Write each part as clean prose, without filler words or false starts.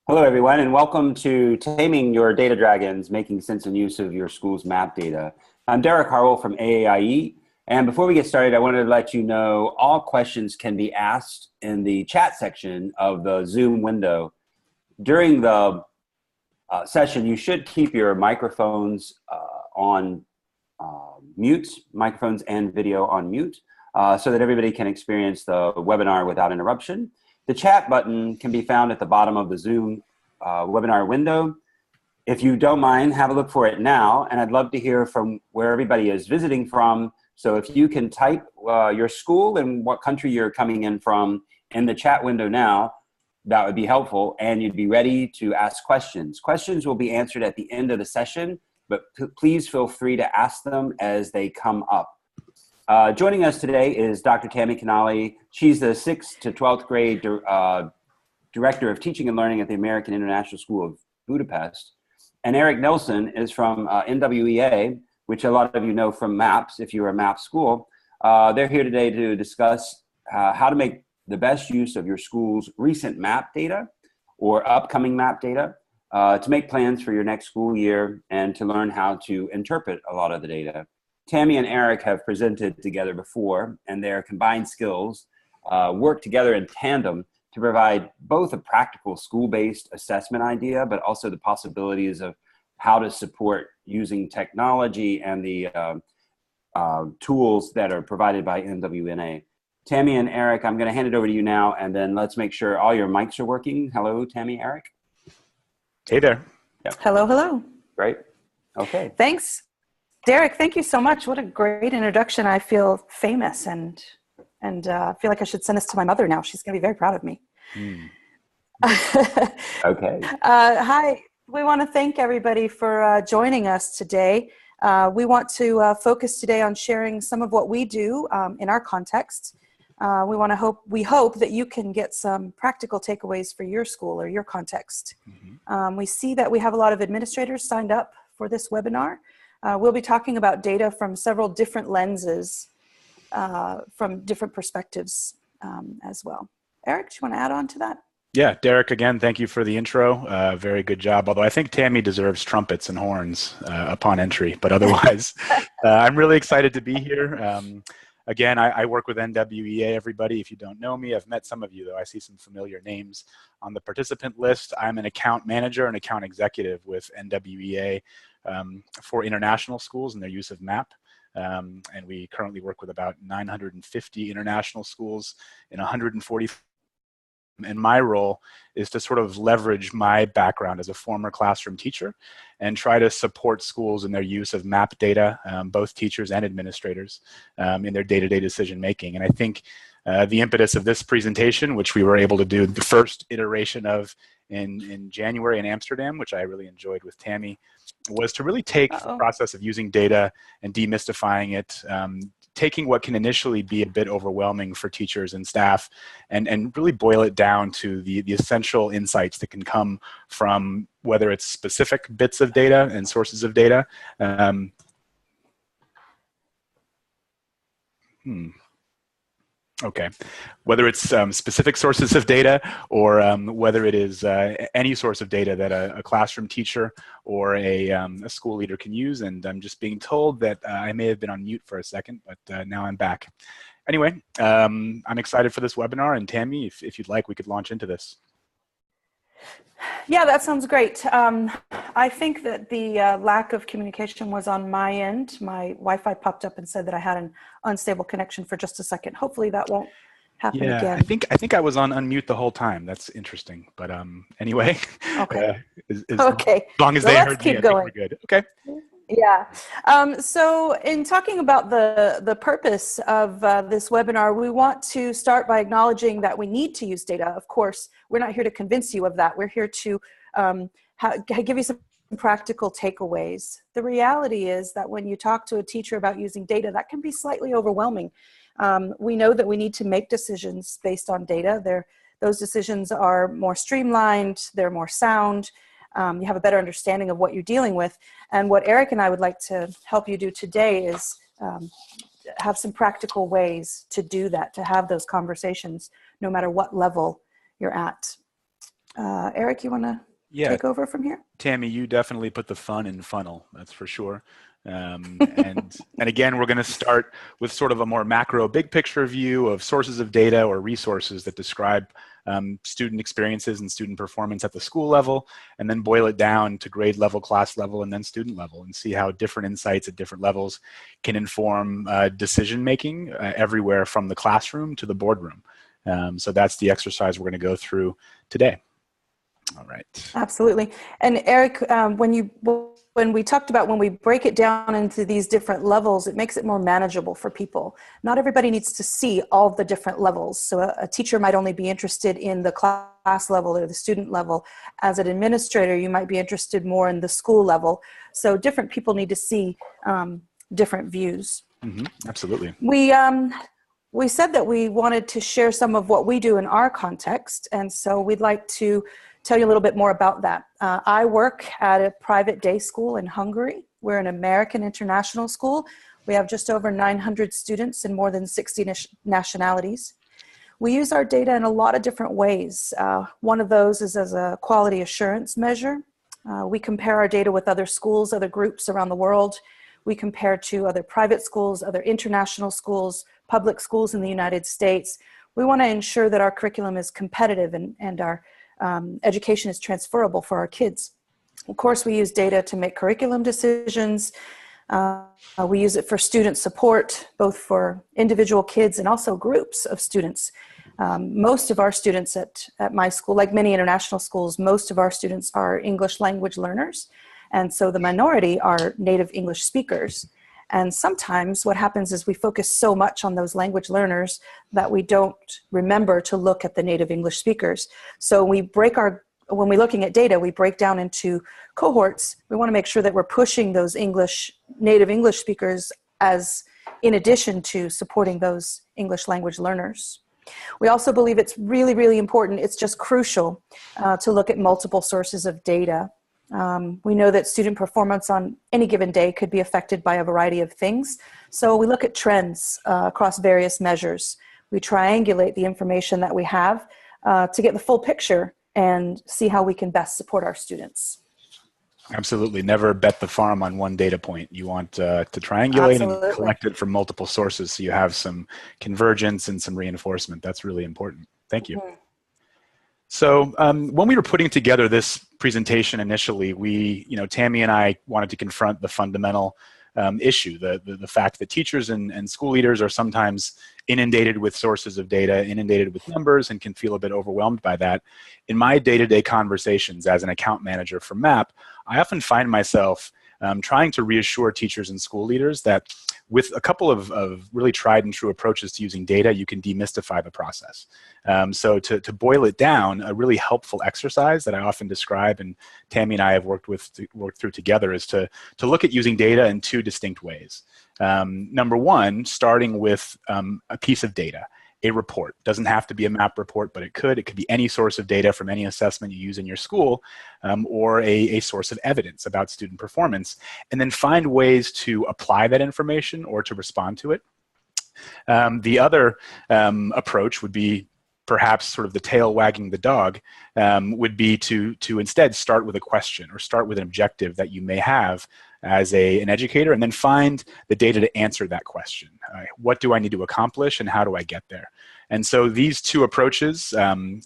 Hello, everyone, and welcome to Taming Your Data Dragons, Making Sense and Use of Your School's Map Data. I'm Derek Harwell from AAIE, and before we get started, I wanted to let you know all questions can be asked in the chat section of the Zoom window. During the session, you should keep your microphones on mute, microphones and video on mute, so that everybody can experience the webinar without interruption. The chat button can be found at the bottom of the Zoom webinar window. If you don't mind, have a look for it now, and I'd love to hear from where everybody is visiting from. So if you can type your school and what country you're coming in from in the chat window now, that would be helpful, and you'd be ready to ask questions. Questions will be answered at the end of the session, but please feel free to ask them as they come up. Joining us today is Dr. Tami Canale. She's the 6th to 12th grade Director of Teaching and Learning at the American International School of Budapest. And Eric Nelson is from NWEA, which a lot of you know from MAPS, if you're a MAPS school. They're here today to discuss how to make the best use of your school's recent MAP data or upcoming MAP data to make plans for your next school year and to learn how to interpret a lot of the data. Tami and Eric have presented together before, and their combined skills work together in tandem to provide both a practical school-based assessment idea, but also the possibilities of how to support using technology and the tools that are provided by NWNA. Tami and Eric, I'm going to hand it over to you now, and then let's make sure all your mics are working. Hello, Tami, Eric. Hey there. Yeah. Hello, hello. Great. Okay. Thanks. Derek, thank you so much. What a great introduction. I feel famous and feel like I should send this to my mother now. She's going to be very proud of me. Okay. Hi. We want to thank everybody for joining us today. We want to focus today on sharing some of what we do in our context. We hope that you can get some practical takeaways for your school or your context. We see that we have a lot of administrators signed up for this webinar. We'll be talking about data from several different lenses, from different perspectives as well. Eric, do you want to add on to that? Yeah, Derek, again, thank you for the intro. Very good job. Although I think Tami deserves trumpets and horns upon entry, but otherwise, I'm really excited to be here. Again, I work with NWEA, everybody. If you don't know me, I've met some of you, though. I see some familiar names on the participant list. I'm an account manager and account executive with NWEA for international schools and their use of MAP. And we currently work with about 950 international schools in 140. And my role is to sort of leverage my background as a former classroom teacher and try to support schools in their use of MAP data, both teachers and administrators, in their day-to-day decision making. And I think the impetus of this presentation, which we were able to do the first iteration of in January in Amsterdam, which I really enjoyed with Tami, was to really take the process of using data and demystifying it, taking what can initially be a bit overwhelming for teachers and staff and really boil it down to the essential insights that can come from whether it's specific bits of data and sources of data. Okay, whether it's specific sources of data or whether it is any source of data that a classroom teacher or a school leader can use. And I'm just being told that I may have been on mute for a second, but now I'm back. Anyway, I'm excited for this webinar, and Tami, if you'd like, we could launch into this. Yeah, that sounds great. I think that the lack of communication was on my end. My Wi-Fi popped up and said that I had an unstable connection for just a second. Hopefully that won't happen again. I think I was on unmute the whole time. That's interesting. But anyway, okay. Okay. As long as they heard me, I think we're good. Okay. Yeah. So in talking about the purpose of this webinar, we want to start by acknowledging that we need to use data. Of course, we're not here to convince you of that. We're here to give you some practical takeaways. The reality is that when you talk to a teacher about using data, that can be slightly overwhelming. We know that we need to make decisions based on data. Those decisions are more streamlined, they're more sound. You have a better understanding of what you're dealing with. And what Eric and I would like to help you do today is have some practical ways to do that, to have those conversations, no matter what level you're at. Eric, you want to take over from here? Tami, you definitely put the fun in funnel, that's for sure. And again, we're going to start with sort of a more macro, big picture view of sources of data or resources that describe student experiences and student performance at the school level, and then boil it down to grade level, class level, and then student level, and see how different insights at different levels can inform decision making everywhere from the classroom to the boardroom. So that's the exercise we're going to go through today. All right. Absolutely. And Eric, when we talked about when we break it down into these different levels, it makes it more manageable for people. Not everybody needs to see all the different levels. So a teacher might only be interested in the class level or the student level. As an administrator, you might be interested more in the school level. So different people need to see different views. Mm-hmm. Absolutely. We said that we wanted to share some of what we do in our context, and so we'd like to tell you a little bit more about that. I work at a private day school in Hungary. We're an American international school. We have just over 900 students in more than 60 nationalities. We use our data in a lot of different ways. One of those is as a quality assurance measure. We compare our data with other schools, other groups around the world. We compare to other private schools, other international schools, public schools in the United States. We want to ensure that our curriculum is competitive and our education is transferable for our kids. Of course, we use data to make curriculum decisions. We use it for student support, both for individual kids and also groups of students. Most of our students at my school, like many international schools, most of our students are English language learners. And so the minority are native English speakers. And sometimes what happens is we focus so much on those language learners that we don't remember to look at the native English speakers. So when we're looking at data, we break down into cohorts. We want to make sure that we're pushing those native English speakers as in addition to supporting those English language learners. We also believe it's really, really important. It's just crucial to look at multiple sources of data. We know that student performance on any given day could be affected by a variety of things. So we look at trends across various measures. We triangulate the information that we have to get the full picture and see how we can best support our students. Absolutely. Never bet the farm on one data point. You want to triangulate Absolutely. and collect it from multiple sources so you have some convergence and some reinforcement. That's really important. Thank you. Mm-hmm. So when we were putting together this presentation initially, Tami and I wanted to confront the fundamental issue, the fact that teachers and school leaders are sometimes inundated with sources of data, inundated with numbers, and can feel a bit overwhelmed by that. In my day-to-day conversations as an account manager for MAP, I often find myself trying to reassure teachers and school leaders that with a couple of really tried and true approaches to using data, you can demystify the process. So to boil it down, a really helpful exercise that I often describe, and Tami and I have worked through together, is to look at using data in two distinct ways. Number one, starting with a piece of data. A report. Doesn't have to be a MAP report, but it could be any source of data from any assessment you use in your school, or a source of evidence about student performance, and then find ways to apply that information or to respond to it. The other approach would be perhaps sort of the tail wagging the dog, would be to instead start with a question or start with an objective that you may have as an educator, and then find the data to answer that question. What do I need to accomplish and how do I get there? And so these two approaches, from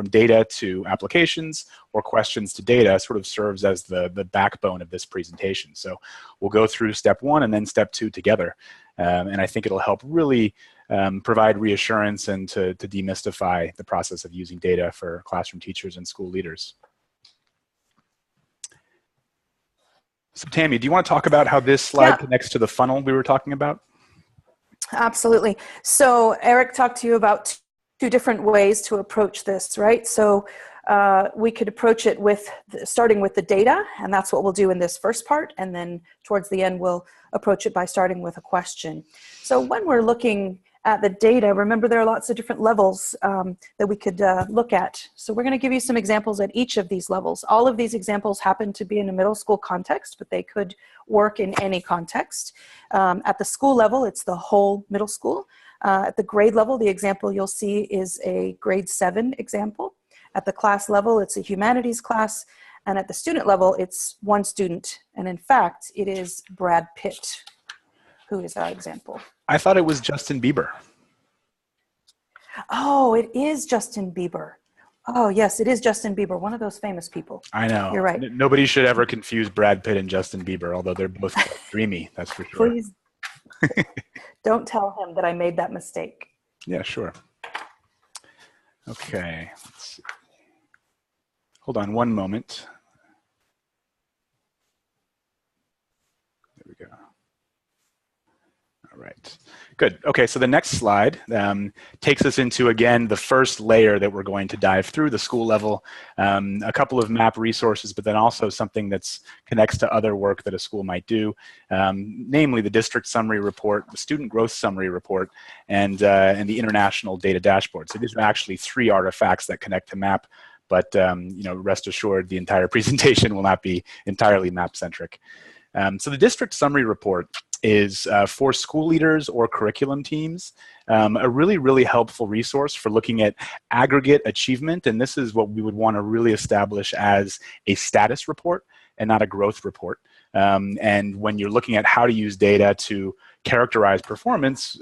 data to applications or questions to data, sort of serves as the backbone of this presentation. So we'll go through step one and then step two together. And I think it'll help really provide reassurance and to demystify the process of using data for classroom teachers and school leaders. So Tami, do you want to talk about how this slide connects to the funnel we were talking about? Absolutely. So Eric talked to you about two different ways to approach this, right? So we could approach it with starting with the data, and that's what we'll do in this first part. And then towards the end, we'll approach it by starting with a question. So when we're looking at the data, remember there are lots of different levels that we could look at. So we're going to give you some examples at each of these levels. All of these examples happen to be in a middle school context, but they could work in any context. At the school level, it's the whole middle school. At the grade level, the example you'll see is a grade 7 example. At the class level, it's a humanities class, and at the student level, it's one student. And in fact, it is Brad Pitt, who is our example. I thought it was Justin Bieber. Oh, it is Justin Bieber. Oh, yes, it is Justin Bieber, one of those famous people. I know. You're right. Nobody should ever confuse Brad Pitt and Justin Bieber, although they're both dreamy, that's for sure. Please don't tell him that I made that mistake. Yeah, sure. Okay, let's see. Hold on one moment. There we go. All right, good. Okay, so the next slide takes us into, again, the first layer that we're going to dive through, the school level, a couple of map resources, but then also something that connects to other work that a school might do, namely the district summary report, the student growth summary report, and the international data dashboard. So these are actually 3 artifacts that connect to map, but you know, rest assured the entire presentation will not be entirely map-centric. So the district summary report is for school leaders or curriculum teams, a really helpful resource for looking at aggregate achievement. And this is what we would want to really establish as a status report and not a growth report. And when you're looking at how to use data to characterize performance,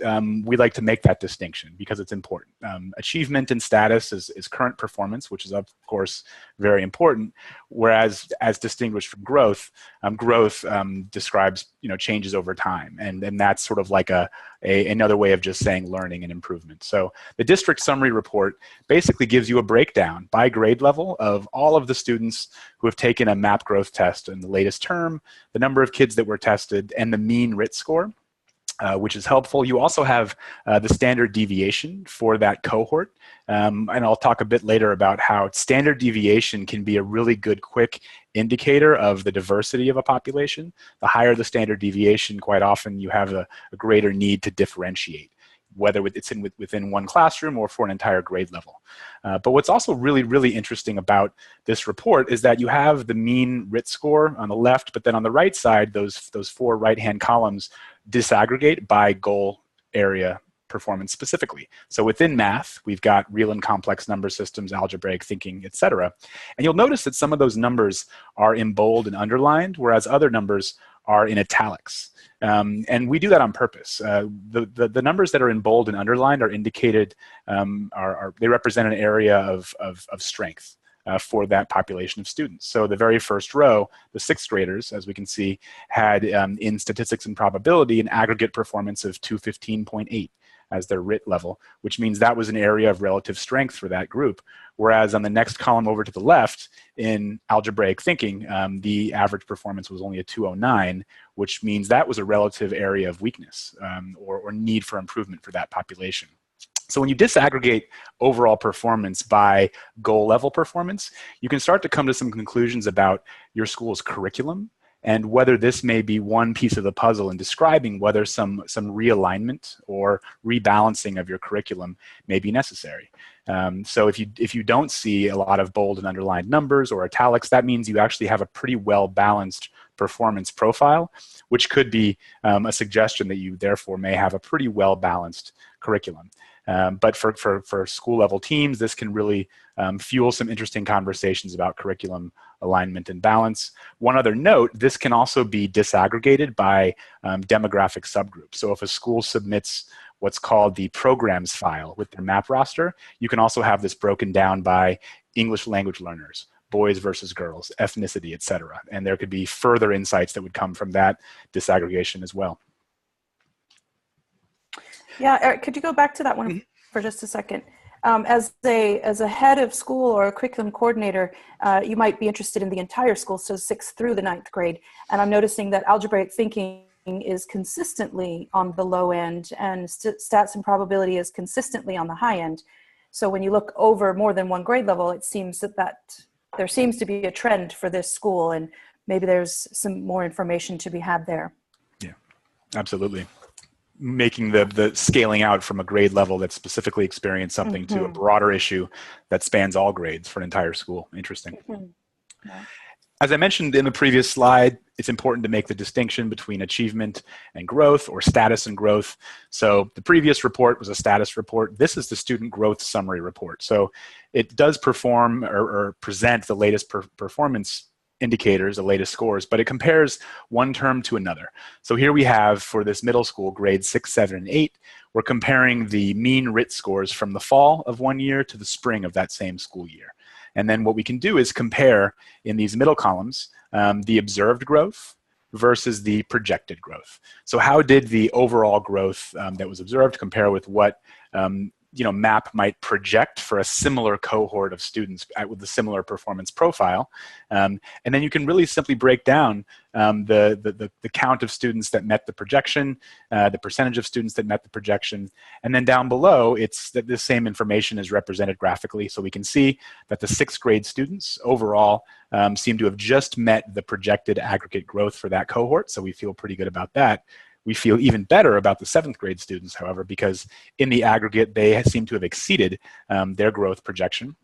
we like to make that distinction because it's important. Achievement and status is current performance, which is of course very important, whereas as distinguished from growth, growth describes, you know, changes over time, and that's sort of like another way of just saying learning and improvement. So the district summary report basically gives you a breakdown by grade level of all of the students who have taken a MAP growth test in the latest term, the number of kids that were tested, and the mean RIT score. Which is helpful. You also have the standard deviation for that cohort. And I'll talk a bit later about how standard deviation can be a really good quick indicator of the diversity of a population. The higher the standard deviation, quite often you have a greater need to differentiate, whether it's within one classroom or for an entire grade level. But what's also really interesting about this report is that you have the mean RIT score on the left, but then on the right side, those 4 right-hand columns disaggregate by goal area performance specifically. So within math, we've got real and complex number systems, algebraic thinking, etc. And you'll notice that some of those numbers are in bold and underlined, whereas other numbers are in italics. And we do that on purpose. The numbers that are in bold and underlined are indicated, they represent an area of strength for that population of students. So the very first row, the 6th graders, as we can see, had in statistics and probability an aggregate performance of 215.8 as their RIT level, which means that was an area of relative strength for that group. Whereas on the next column over to the left, in algebraic thinking, the average performance was only a 209, which means that was a relative area of weakness or need for improvement for that population. So when you disaggregate overall performance by goal level performance, you can start to come to some conclusions about your school's curriculum and whether this may be one piece of the puzzle in describing whether some realignment or rebalancing of your curriculum may be necessary. So if you don't see a lot of bold and underlined numbers or italics, that means you actually have a pretty well-balanced performance profile, which could be a suggestion that you therefore may have a pretty well-balanced curriculum. But for school level teams, this can really fuel some interesting conversations about curriculum alignment and balance. One other note, this can also be disaggregated by demographic subgroups. So if a school submits what's called the programs file with their MAP roster, you can also have this broken down by English language learners, boys versus girls, ethnicity, etc. And there could be further insights that would come from that disaggregation as well. Yeah, Eric, could you go back to that one for just a second? As a head of school or a curriculum coordinator, you might be interested in the entire school, so 6th through the 9th grade. And I'm noticing that algebraic thinking is consistently on the low end and stats and probability is consistently on the high end. So when you look over more than one grade level, it seems that there seems to be a trend for this school, and maybe there's some more information to be had there. Yeah, absolutely. Making the scaling out from a grade level that specifically experienced something to a broader issue that spans all grades for an entire school. Interesting. Yeah. As I mentioned in the previous slide, it's important to make the distinction between achievement and growth, or status and growth. So the previous report was a status report. This is the student growth summary report. So it does perform or present the latest performance indicators, the latest scores, but it compares one term to another. So here we have, for this middle school, grades 6, 7, and 8, we're comparing the mean RIT scores from the fall of one year to the spring of that same school year. And then what we can do is compare, in these middle columns, the observed growth versus the projected growth. So how did the overall growth that was observed compare with what MAP might project for a similar cohort of students with a similar performance profile? And then you can really simply break down the count of students that met the projection, the percentage of students that met the projection, and then down below, it's that this same information is represented graphically. So we can see that the 6th grade students overall seem to have just met the projected aggregate growth for that cohort. So we feel pretty good about that. We feel even better about the 7th grade students, however, because in the aggregate, they seem to have exceeded their growth projection.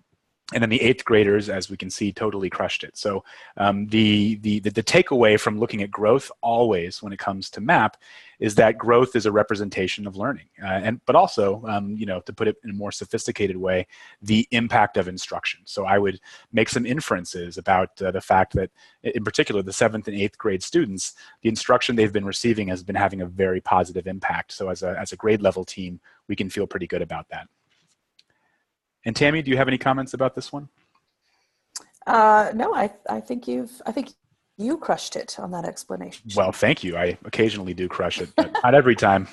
And then the 8th graders, as we can see, totally crushed it. So the takeaway from looking at growth always when it comes to MAP is that growth is a representation of learning. But also, to put it in a more sophisticated way, the impact of instruction. So I would make some inferences about the fact that, in particular, the 7th and 8th grade students, the instruction they've been receiving has been having a very positive impact. So as a grade level team, we can feel pretty good about that. And Tammy, do you have any comments about this one? No, I think you crushed it on that explanation. Well, thank you. I occasionally do crush it, but not every time.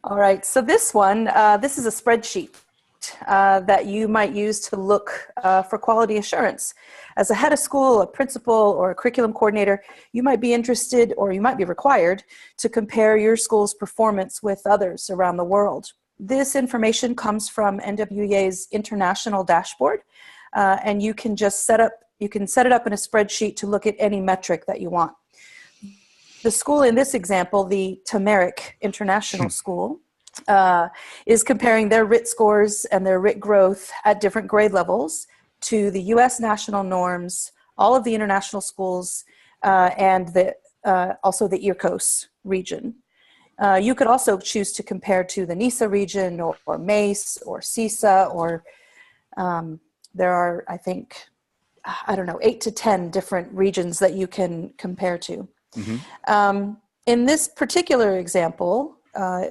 All right. So this one, this is a spreadsheet that you might use to look for quality assurance. As a head of school, a principal, or a curriculum coordinator, you might be interested, or you might be required, to compare your school's performance with others around the world. This information comes from NWEA's international dashboard, and you can just set it up in a spreadsheet to look at any metric that you want. The school in this example, the Taming International School, is comparing their RIT scores and their RIT growth at different grade levels to the U.S. national norms, all of the international schools, and also the IRCOS region. You could also choose to compare to the NISA region or MACE or CISA, or there are, I think, 8 to 10 different regions that you can compare to. Mm-hmm. In this particular example,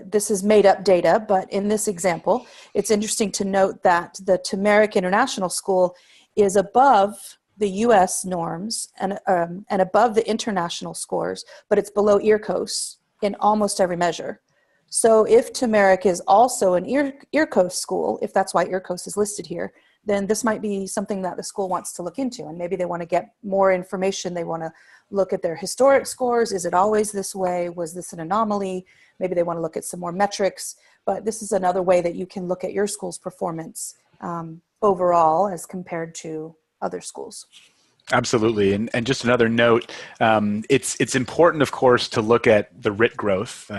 this is made up data, but in this example, it's interesting to note that the Taming International School is above the U.S. norms and above the international scores, but it's below IRCOS in almost every measure. So if Taming is also an IRCOS school, if that's why IRCOS is listed here, then this might be something that the school wants to look into, and maybe they want to get more information. They want to look at their historic scores. Is it always this way? Was this an anomaly? Maybe they want to look at some more metrics, but this is another way that you can look at your school's performance overall as compared to other schools. Absolutely. And just another note, it's important, of course, to look at the RIT growth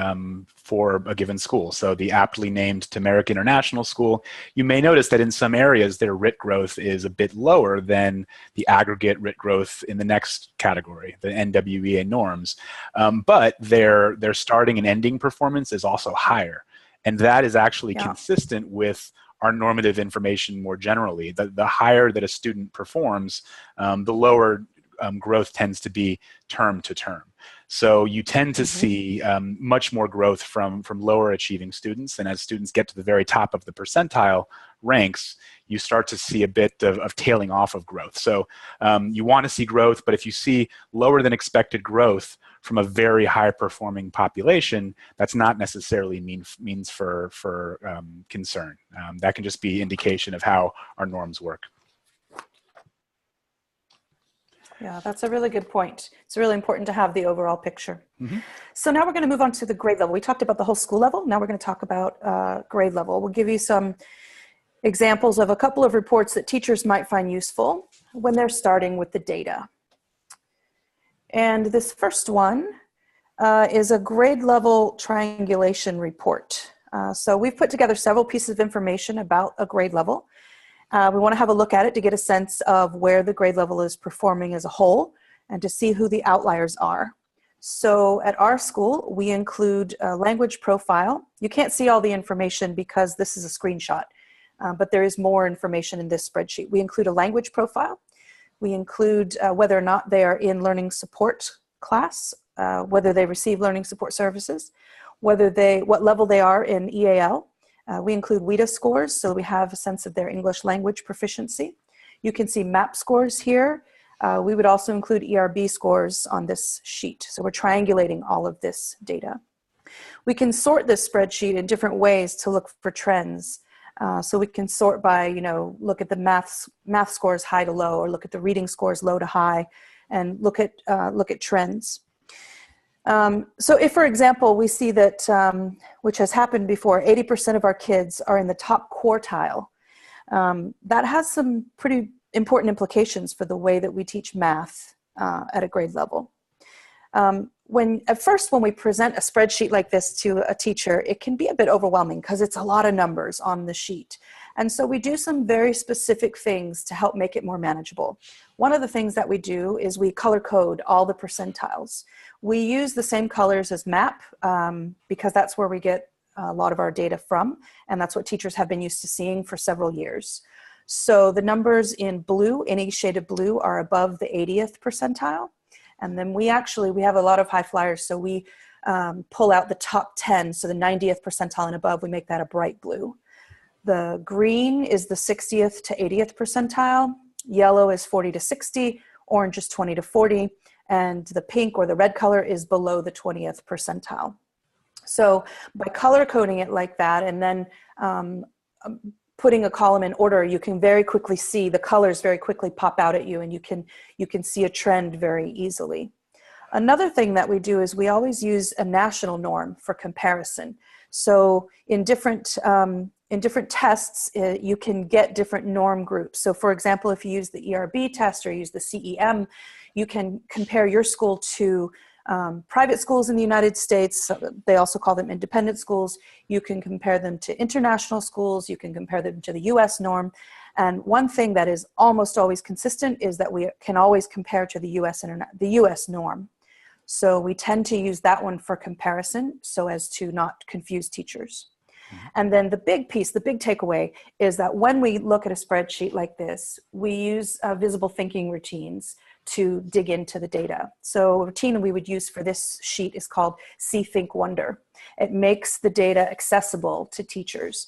for a given school. So the aptly named Taming International School, you may notice that in some areas their RIT growth is a bit lower than the aggregate RIT growth in the next category, the NWEA norms. But their starting and ending performance is also higher. And that is actually consistent with our normative information more generally. The higher that a student performs, the lower growth tends to be term to term. So you tend to see much more growth from lower achieving students. And as students get to the very top of the percentile ranks, you start to see a bit of tailing off of growth. So you want to see growth, but if you see lower than expected growth from a very high performing population, that's not necessarily means for concern. That can just be indication of how our norms work. Yeah, that's a really good point. It's really important to have the overall picture. Mm-hmm. So now we're going to move on to the grade level. We talked about the whole school level. Now we're going to talk about grade level. We'll give you some examples of a couple of reports that teachers might find useful when they're starting with the data. And this first one is a grade level triangulation report. So we've put together several pieces of information about a grade level. We want to have a look at it to get a sense of where the grade level is performing as a whole and to see who the outliers are. So at our school, we include a language profile. You can't see all the information because this is a screenshot, but there is more information in this spreadsheet. We include a language profile. We include whether or not they are in learning support class, whether they receive learning support services, what level they are in EAL. We include WIDA scores, so we have a sense of their English language proficiency. You can see MAP scores here. We would also include ERB scores on this sheet. So we're triangulating all of this data. We can sort this spreadsheet in different ways to look for trends. So we can sort by, look at the math scores high to low, or look at the reading scores low to high, and look at trends. So if, for example, we see that, which has happened before, 80% of our kids are in the top quartile, that has some pretty important implications for the way that we teach math at a grade level. At first, when we present a spreadsheet like this to a teacher, it can be a bit overwhelming because it's a lot of numbers on the sheet. And so we do some very specific things to help make it more manageable. One of the things that we do is we color code all the percentiles. We use the same colors as MAP because that's where we get a lot of our data from, and that's what teachers have been used to seeing for several years. So the numbers in blue, any shade of blue, are above the 80th percentile. And then we have a lot of high flyers, so we pull out the top 10, so the 90th percentile and above, we make that a bright blue. The green is the 60th to 80th percentile, yellow is 40 to 60, orange is 20 to 40, and the pink or the red color is below the 20th percentile. So by color coding it like that, and then putting a column in order, you can very quickly see the colors very quickly pop out at you, and you can see a trend very easily. Another thing that we do is we always use a national norm for comparison. So in different tests, you can get different norm groups. So for example, if you use the ERB test or use the CEM, you can compare your school to private schools in the United States. They also call them independent schools. You can compare them to international schools. You can compare them to the US norm. And one thing that is almost always consistent is that we can always compare to the US norm. So we tend to use that one for comparison so as to not confuse teachers. And then the big piece, the big takeaway, is that when we look at a spreadsheet like this, we use visible thinking routines to dig into the data. So a routine we would use for this sheet is called See, Think, Wonder. It makes the data accessible to teachers.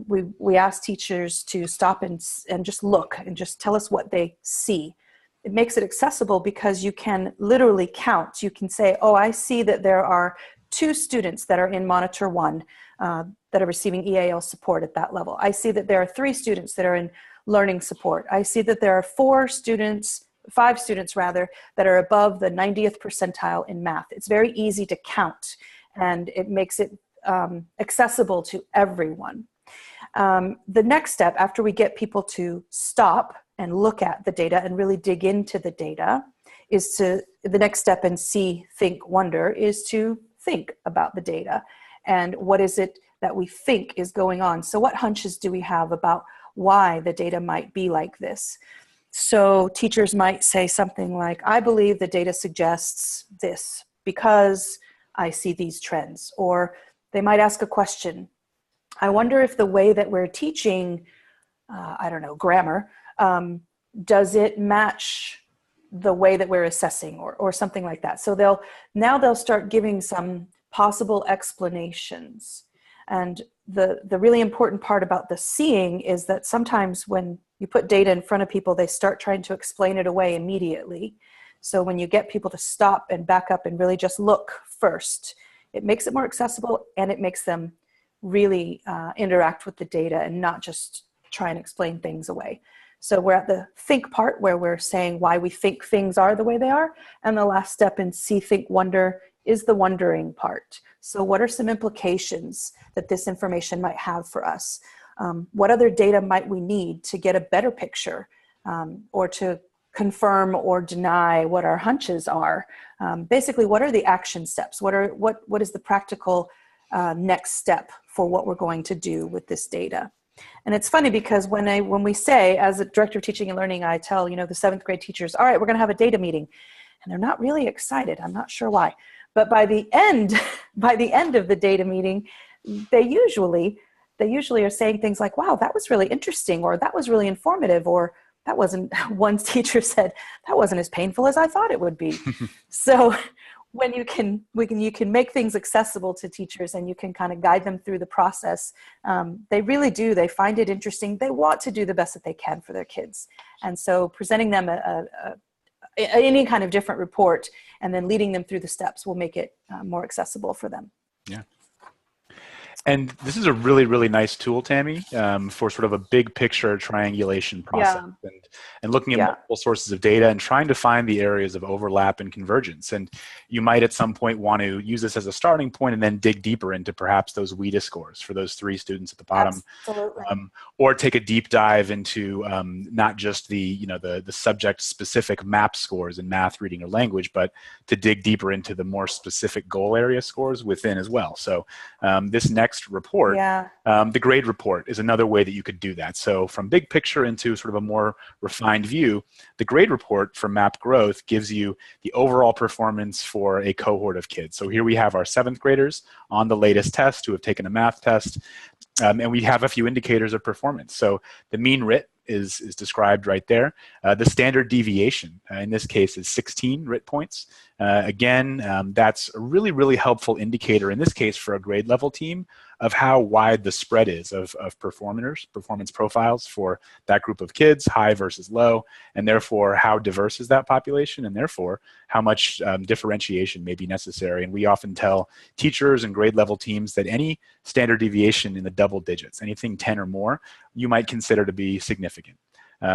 We ask teachers to stop and just look and just tell us what they see. It makes it accessible because you can literally count. You can say, oh, I see that there are 2 students that are in Monitor 1 that are receiving EAL support at that level. I see that there are 3 students that are in learning support. I see that there are 5 students that are above the 90th percentile in math. It's very easy to count, and it makes it accessible to everyone. The next step, after we get people to stop and look at the data and really dig into the data, the next step in See, Think, Wonder is to think about the data and what is it that we think is going on. So what hunches do we have about why the data might be like this? So teachers might say something like, I believe the data suggests this because I see these trends. Or they might ask a question. I wonder if the way that we're teaching, grammar, does it match the way that we're assessing or something like that. So they'll start giving some possible explanations. And the really important part about the seeing is that sometimes when you put data in front of people, they start trying to explain it away immediately. So when you get people to stop and back up and really just look first, it makes it more accessible, and it makes them really interact with the data and not just try and explain things away. So we're at the think part where we're saying why we think things are the way they are. And the last step in See, Think, Wonder is the wondering part. So what are some implications that this information might have for us? What other data might we need to get a better picture or to confirm or deny what our hunches are? Basically, what are the action steps? What is the practical next step for what we're going to do with this data? And it's funny because when we say, as a director of teaching and learning, I tell, the 7th grade teachers, all right, we're going to have a data meeting. And they're not really excited. I'm not sure why. But by the end of the data meeting, they usually are saying things like, wow, that was really interesting, or that was really informative, or that wasn't, one teacher said, that wasn't as painful as I thought it would be. So when you can make things accessible to teachers and you can kind of guide them through the process, they really do. They find it interesting. They want to do the best that they can for their kids. And so presenting them any kind of different report and then leading them through the steps will make it more accessible for them. Yeah. And this is a really, really nice tool, Tami, for sort of a big picture triangulation process, and looking at multiple sources of data and trying to find the areas of overlap and convergence. And you might at some point want to use this as a starting point and then dig deeper into perhaps those WIDA scores for those 3 students at the bottom. Absolutely. Or take a deep dive into not just the subject specific MAP scores in math, reading, or language, but to dig deeper into the more specific goal area scores within as well. So this next report, the grade report, is another way that you could do that. So from big picture into sort of a more refined view, the grade report for MAP growth gives you the overall performance for a cohort of kids. So here we have our 7th graders on the latest test who have taken a math test, and we have a few indicators of performance. So the mean RIT is described right there. The standard deviation in this case is 16 RIT points. Again, that's a really, really helpful indicator in this case for a grade level team of how wide the spread is of performance profiles for that group of kids, high versus low, and therefore how diverse is that population, and therefore how much differentiation may be necessary. And we often tell teachers and grade level teams that any standard deviation in the double digits, anything 10 or more, you might consider to be significant.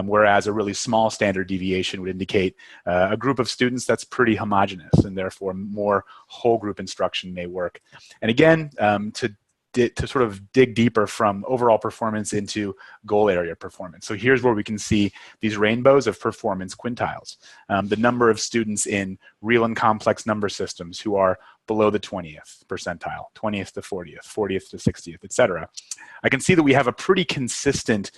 Whereas a really small standard deviation would indicate a group of students that's pretty homogeneous, and therefore more whole group instruction may work. And again, to sort of dig deeper from overall performance into goal area performance. So here's where we can see these rainbows of performance quintiles. The number of students in real and complex number systems who are below the 20th percentile, 20th to 40th, 40th to 60th, et cetera. I can see that we have a pretty consistent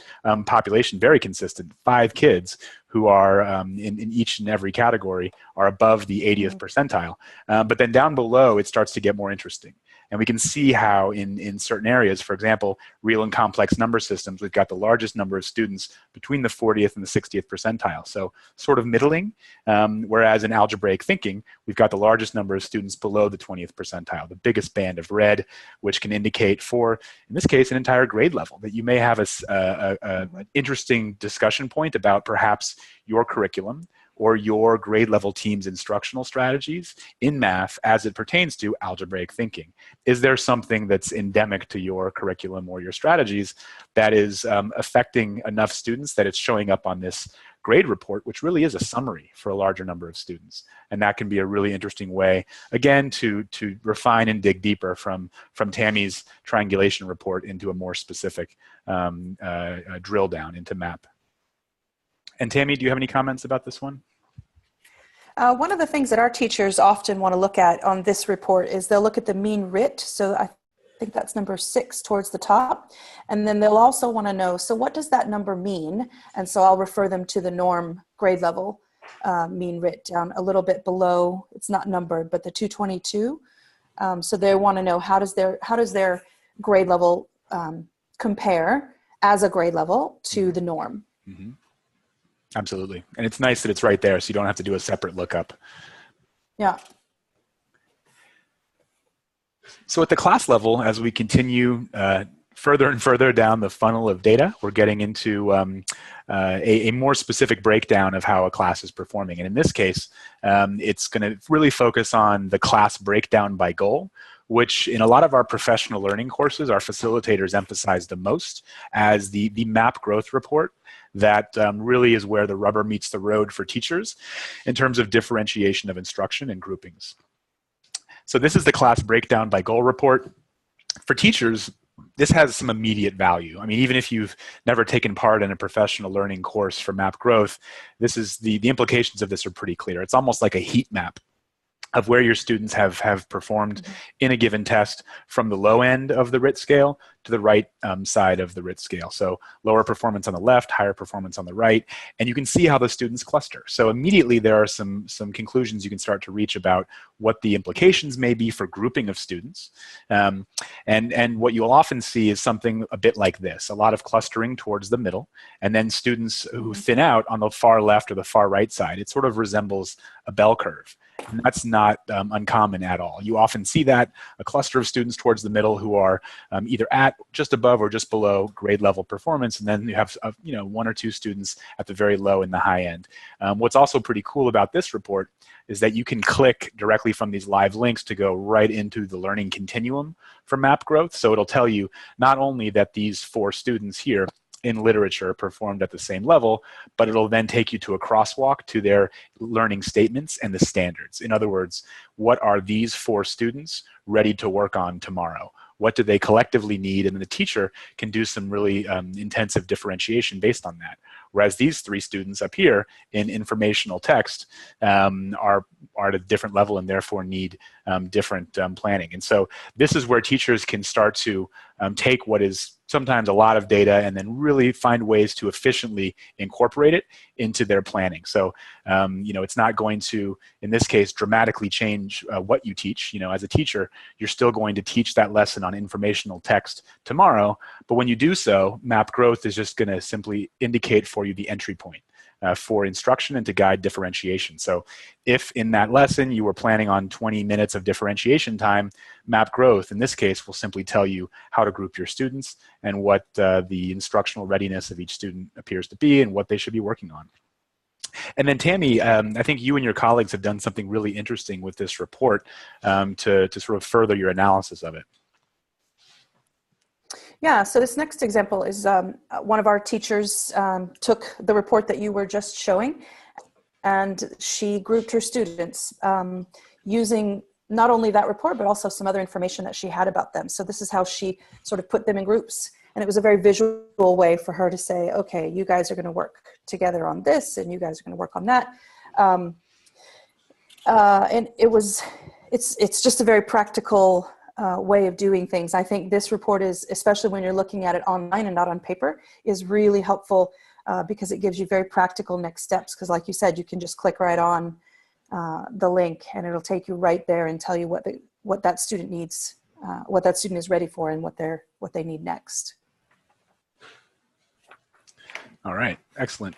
population, very consistent, 5 kids who are in each and every category are above the 80th percentile. But then down below, it starts to get more interesting. And we can see how in certain areas, for example, real and complex number systems, we've got the largest number of students between the 40th and the 60th percentile. So sort of middling, whereas in algebraic thinking, we've got the largest number of students below the 20th percentile, the biggest band of red, which can indicate for, in this case, an entire grade level, that you may have an interesting discussion point about perhaps your curriculum or your grade level team's instructional strategies in math as it pertains to algebraic thinking. Is there something that's endemic to your curriculum or your strategies that is affecting enough students that it's showing up on this grade report, which really is a summary for a larger number of students? And that can be a really interesting way, again, to refine and dig deeper from Tami's triangulation report into a more specific drill down into MAP. And Tami, do you have any comments about this one? One of the things that our teachers often want to look at on this report is they'll look at the mean RIT. So I think that's number 6 towards the top. And then they'll also want to know, so what does that number mean? And so I'll refer them to the norm grade level mean RIT down a little bit below. It's not numbered, but the 222. So they want to know how does their grade level compare as a grade level to the norm. Mm-hmm. Absolutely. And it's nice that it's right there, so you don't have to do a separate lookup. Yeah. So at the class level, as we continue further and further down the funnel of data, we're getting into a more specific breakdown of how a class is performing. And in this case, it's going to really focus on the class breakdown by goal, which in a lot of our professional learning courses, our facilitators emphasize the most as the MAP growth report. That really is where the rubber meets the road for teachers in terms of differentiation of instruction and groupings. So this is the class breakdown by goal report. For teachers, this has some immediate value. I mean, even if you've never taken part in a professional learning course for MAP growth, this is the implications of this are pretty clear. It's almost like a heat map of where your students have performed in a given test from the low end of the RIT scale to the right side of the RIT scale. So lower performance on the left, higher performance on the right, and you can see how the students cluster. So immediately there are some conclusions you can start to reach about what the implications may be for grouping of students. And what you'll often see is something a bit like this, a lot of clustering towards the middle, and then students who thin out on the far left or the far right side. It sort of resembles a bell curve. And that's not uncommon at all. You often see that, a cluster of students towards the middle who are either at, just above, or just below grade level performance, and then you have one or two students at the very low and the high end. What's also pretty cool about this report is that you can click directly from these live links to go right into the learning continuum for map growth. So it'll tell you not only that these 4 students here in literature performed at the same level, but it'll then take you to a crosswalk to their learning statements and the standards. In other words, what are these 4 students ready to work on tomorrow? What do they collectively need? And then the teacher can do some really intensive differentiation based on that. Whereas these 3 students up here in informational text are at a different level and therefore need different planning. And so this is where teachers can start to take what is sometimes a lot of data and then really find ways to efficiently incorporate it into their planning. So, it's not going to, in this case, dramatically change what you teach. As a teacher, you're still going to teach that lesson on informational text tomorrow, but when you do so, map growth is just going to simply indicate for you the entry point for instruction and to guide differentiation. So if in that lesson you were planning on 20 minutes of differentiation time, map growth in this case will simply tell you how to group your students and what the instructional readiness of each student appears to be and what they should be working on. And then Tami, I think you and your colleagues have done something really interesting with this report to sort of further your analysis of it. Yeah, so this next example is one of our teachers took the report that you were just showing, and she grouped her students using not only that report, but also some other information that she had about them. So this is how she sort of put them in groups. And it was a very visual way for her to say, okay, you guys are going to work together on this, and you guys are going to work on that. And it's just a very practical way of doing things. I think this report is, especially when you're looking at it online and not on paper, is really helpful because it gives you very practical next steps. Because like you said, you can just click right on the link and it'll take you right there and tell you what that student needs, what that student is ready for, and what they need next. All right, excellent.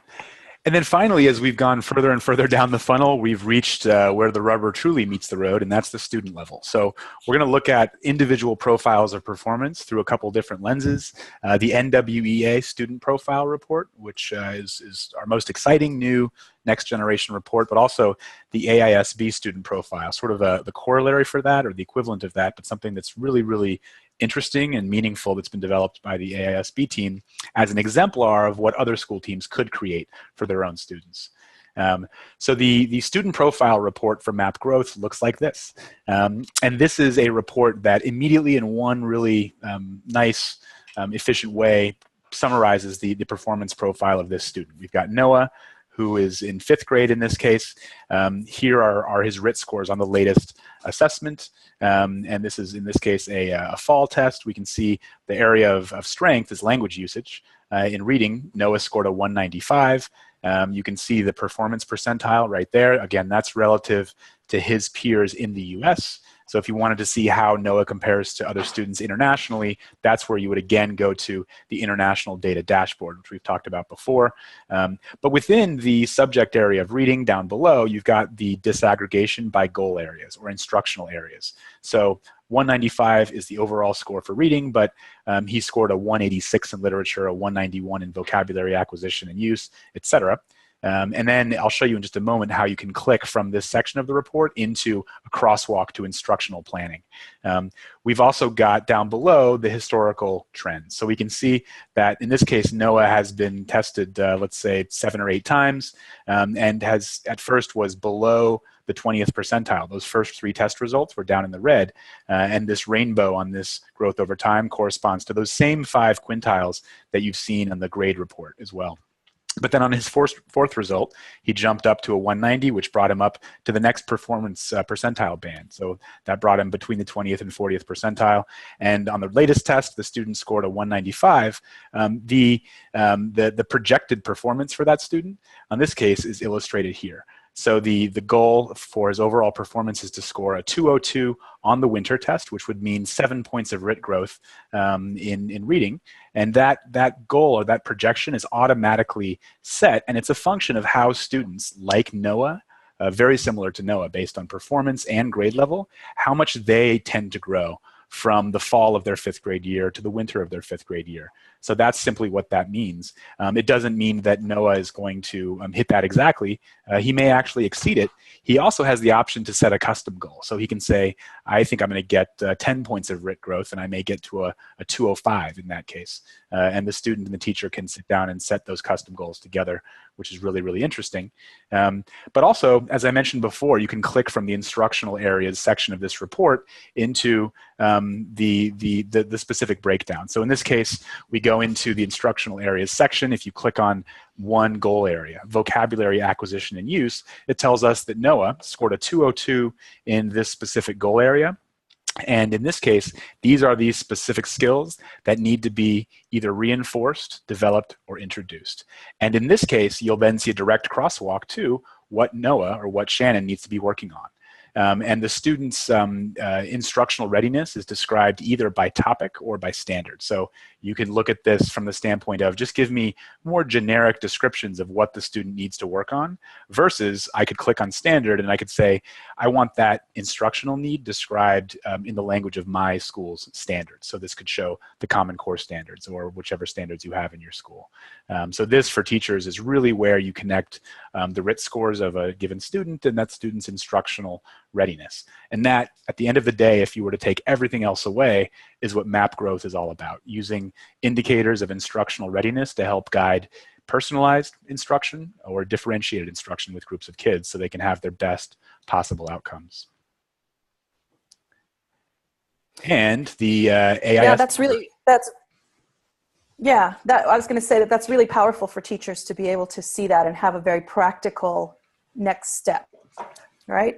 And then finally, as we've gone further and further down the funnel, we've reached where the rubber truly meets the road, and that's the student level. So we're going to look at individual profiles of performance through a couple different lenses. The NWEA Student Profile Report, which is our most exciting new next generation report, but also the AISB Student Profile, sort of the corollary for that or the equivalent of that, but something that's really, really interesting and meaningful that's been developed by the AISB team as an exemplar of what other school teams could create for their own students. So the student profile report for map growth looks like this. And this is a report that immediately in one really nice, efficient way summarizes the performance profile of this student. We've got Noah, who is in 5th grade in this case. Here are his RIT scores on the latest assessment. And this is, in this case, a fall test. We can see the area of strength is language usage. In reading, Noah scored a 195. You can see the performance percentile right there. Again, that's relative to his peers in the US. So if you wanted to see how Noah compares to other students internationally, that's where you would again go to the International Data Dashboard, which we've talked about before. But within the subject area of reading down below, you've got the disaggregation by goal areas or instructional areas. So 195 is the overall score for reading, but he scored a 186 in literature, a 191 in vocabulary acquisition and use, etc. And then I'll show you in just a moment how you can click from this section of the report into a crosswalk to instructional planning. We've also got down below the historical trends. So we can see that in this case, Noah has been tested, let's say 7 or 8 times, and has at first was below the 20th percentile. Those first 3 test results were down in the red. And this rainbow on this growth over time corresponds to those same 5 quintiles that you've seen on the grade report as well. But then on his fourth result, he jumped up to a 190, which brought him up to the next performance percentile band. So that brought him between the 20th and 40th percentile. And on the latest test, the student scored a 195. The projected performance for that student, in this case, is illustrated here. So the goal for his overall performance is to score a 202 on the winter test, which would mean 7 points of writ growth in reading. And that goal or that projection is automatically set, and it's a function of how students like Noah, very similar to Noah based on performance and grade level, how much they tend to grow from the fall of their 5th grade year to the winter of their 5th grade year. So that's simply what that means. It doesn't mean that Noah is going to hit that exactly. He may actually exceed it. He also has the option to set a custom goal. So he can say, I think I'm going to get 10 points of writ growth, and I may get to a 205 in that case. And the student and the teacher can sit down and set those custom goals together, which is really, really interesting. But also, as I mentioned before, you can click from the instructional areas section of this report into the specific breakdown. So in this case, we go into the instructional areas section. If you click on one goal area, vocabulary acquisition and use, it tells us that Noah scored a 202 in this specific goal area. And in this case, these are these specific skills that need to be either reinforced, developed, or introduced. And in this case, you'll then see a direct crosswalk to what Noah or what Shannon needs to be working on. And the student's instructional readiness is described either by topic or by standard. So you can look at this from the standpoint of just give me more generic descriptions of what the student needs to work on, versus I could click on standard and I could say, I want that instructional need described in the language of my school's standards. So this could show the Common Core standards or whichever standards you have in your school. So this for teachers is really where you connect the RIT scores of a given student and that student's instructional readiness. And that, at the end of the day, if you were to take everything else away, is what map growth is all about, using indicators of instructional readiness to help guide personalized instruction or differentiated instruction with groups of kids so they can have their best possible outcomes. And the AIS... Yeah, I was going to say that's really powerful for teachers to be able to see that and have a very practical next step, right?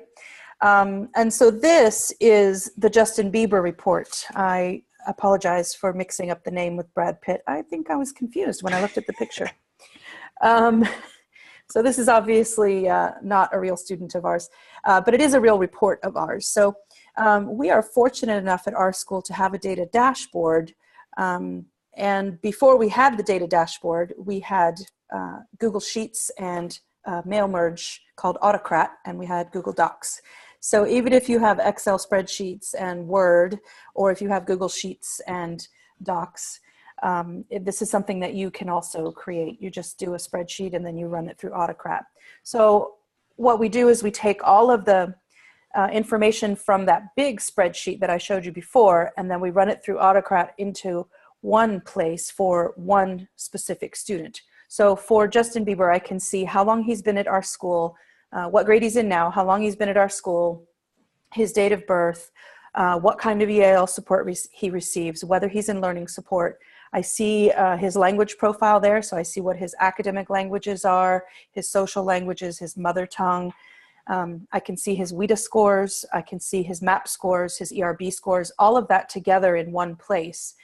And so this is the Justin Bieber report. I apologize for mixing up the name with Brad Pitt. I think I was confused when I looked at the picture. So this is obviously not a real student of ours, but it is a real report of ours. So we are fortunate enough at our school to have a data dashboard. And before we had the data dashboard, we had Google Sheets and mail merge called Autocrat, and we had Google Docs. So even if you have Excel spreadsheets and Word, or if you have Google Sheets and Docs, this is something that you can also create. You just do a spreadsheet and then you run it through Autocrat. So what we do is we take all of the information from that big spreadsheet that I showed you before, and then we run it through Autocrat into one place for one specific student. So for Justin Bieber, I can see how long he's been at our school, what grade he's in now, how long he's been at our school, his date of birth, what kind of EAL support he receives, whether he's in learning support. I see his language profile there, so I see what his academic languages are, his social languages, his mother tongue. I can see his WIDA scores, I can see his MAP scores, his ERB scores, all of that together in one place.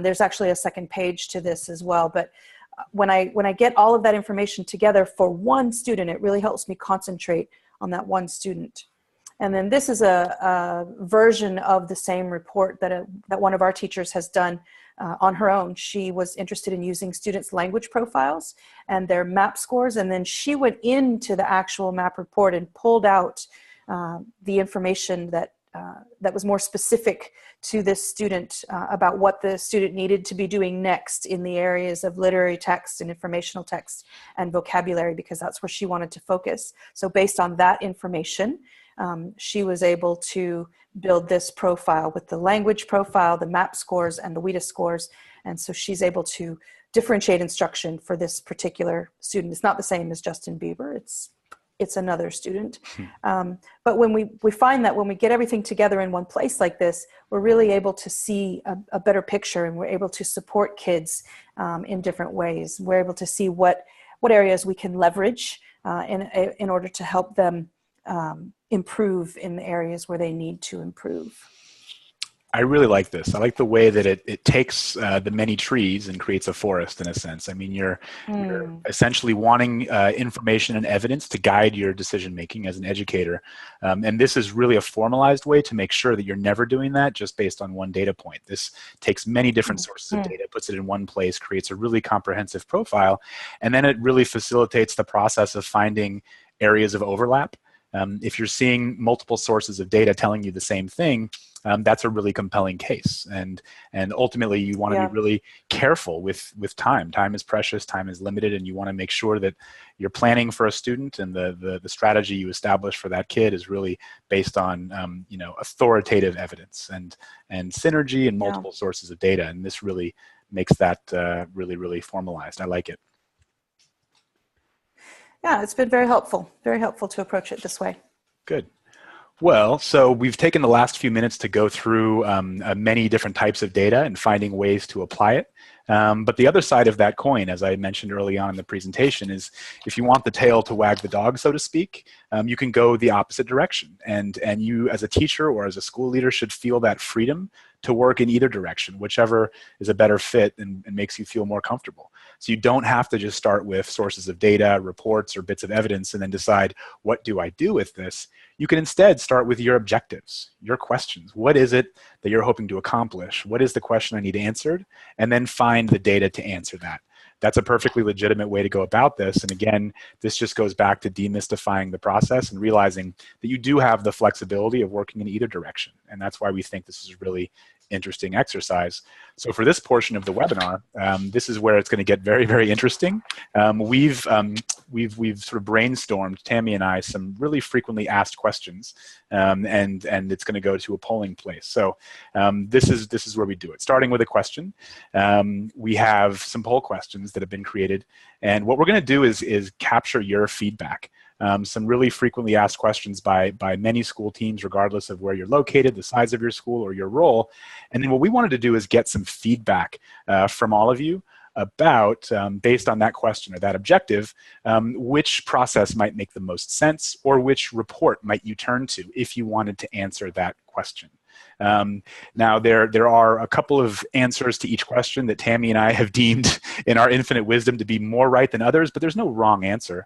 There's actually a second page to this as well, but when I get all of that information together for one student, it really helps me concentrate on that one student. And then this is a version of the same report that one of our teachers has done on her own. She was interested in using students' language profiles and their MAP scores, and then she went into the actual MAP report and pulled out the information that was more specific to this student about what the student needed to be doing next in the areas of literary text and informational text and vocabulary, because that's where she wanted to focus. So based on that information, she was able to build this profile with the language profile, the MAP scores, and the WIDA scores. And so she's able to differentiate instruction for this particular student. It's not the same as Justin Bieber. It's another student. But when we find that when we get everything together in one place like this, we're really able to see a better picture, and we're able to support kids in different ways. We're able to see what what areas we can leverage in order to help them improve in the areas where they need to improve. I really like this. I like the way that it takes the many trees and creates a forest in a sense. I mean, you're essentially wanting information and evidence to guide your decision making as an educator. And this is really a formalized way to make sure that you're never doing that just based on one data point. This takes many different sources of data, puts it in one place, creates a really comprehensive profile, and then it really facilitates the process of finding areas of overlap. If you're seeing multiple sources of data telling you the same thing, that's a really compelling case. And ultimately, you want to be really careful with time. Time is precious, time is limited, and you want to make sure that you're planning for a student and the strategy you establish for that kid is really based on authoritative evidence and synergy and multiple sources of data. And this really makes that really, really formalized. I like it. Yeah, it's been very helpful to approach it this way. Good. Well, so we've taken the last few minutes to go through many different types of data and finding ways to apply it. But the other side of that coin, as I mentioned early on in the presentation, is if you want the tail to wag the dog, so to speak, you can go the opposite direction. And you as a teacher or as a school leader should feel that freedom to work in either direction, whichever is a better fit and makes you feel more comfortable. So you don't have to just start with sources of data, reports, or bits of evidence and then decide, what do I do with this? You can instead start with your objectives, your questions. What is it that you're hoping to accomplish? What is the question I need answered? And then find the data to answer that. That's a perfectly legitimate way to go about this. And again, this just goes back to demystifying the process and realizing that you do have the flexibility of working in either direction. And that's why we think this is a really interesting exercise. So for this portion of the webinar, this is where it's going to get very, very interesting. We've sort of brainstormed, Tami and I, some really frequently asked questions, and it's going to go to a polling place. So this is where we do it. Starting with a question, we have some poll questions that have been created, and what we're going to do is capture your feedback. Some really frequently asked questions by many school teams, regardless of where you're located, the size of your school, or your role. And then what we wanted to do is get some feedback from all of you about, based on that question or that objective, which process might make the most sense, or which report might you turn to if you wanted to answer that question. Now, there are a couple of answers to each question that Tami and I have deemed in our infinite wisdom to be more right than others, but there's no wrong answer.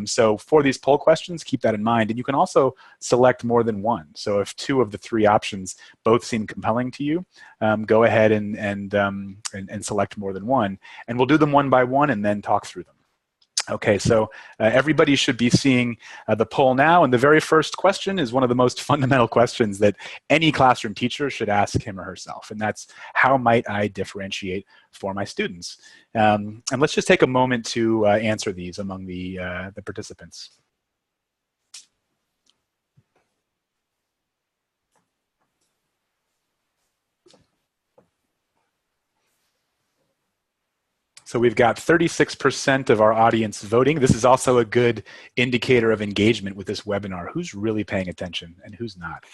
So for these poll questions, keep that in mind. And you can also select more than one. So if two of the three options both seem compelling to you, go ahead and select more than one. And we'll do them one by one and then talk through them. Okay, so everybody should be seeing the poll now, and the very first question is one of the most fundamental questions that any classroom teacher should ask him or herself, and that's, how might I differentiate for my students? And let's just take a moment to answer these among the participants. So we've got 36% of our audience voting. This is also a good indicator of engagement with this webinar. Who's really paying attention and who's not?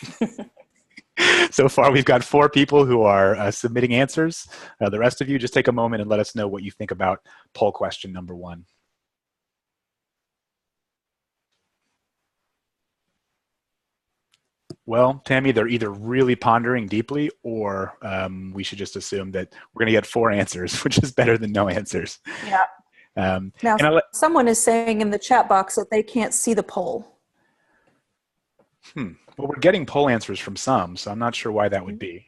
So far, we've got 4 people who are submitting answers. The rest of you, just take a moment and let us know what you think about poll question number 1. Well, Tami, they're either really pondering deeply, or we should just assume that we're going to get 4 answers, which is better than no answers. Yeah. Now, someone is saying in the chat box that they can't see the poll. Well, we're getting poll answers from some, so I'm not sure why that would be.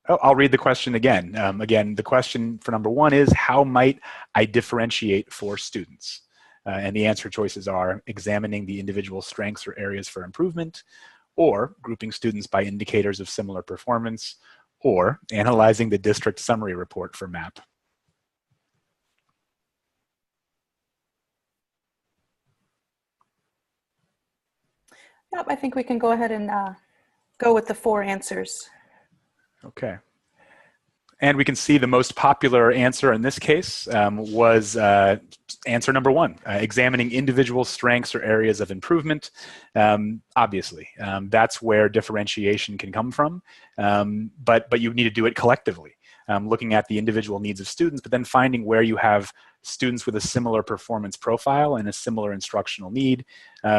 Oh, I'll read the question again. Again, the question for number 1 is, how might I differentiate for students? And the answer choices are examining the individual strengths or areas for improvement, or grouping students by indicators of similar performance, or analyzing the district summary report for MAP. Yep, I think we can go ahead and go with the 4 answers. Okay. And we can see the most popular answer in this case was answer number 1, examining individual strengths or areas of improvement. Obviously, that's where differentiation can come from, but you need to do it collectively, looking at the individual needs of students, but then finding where you have students with a similar performance profile and a similar instructional need,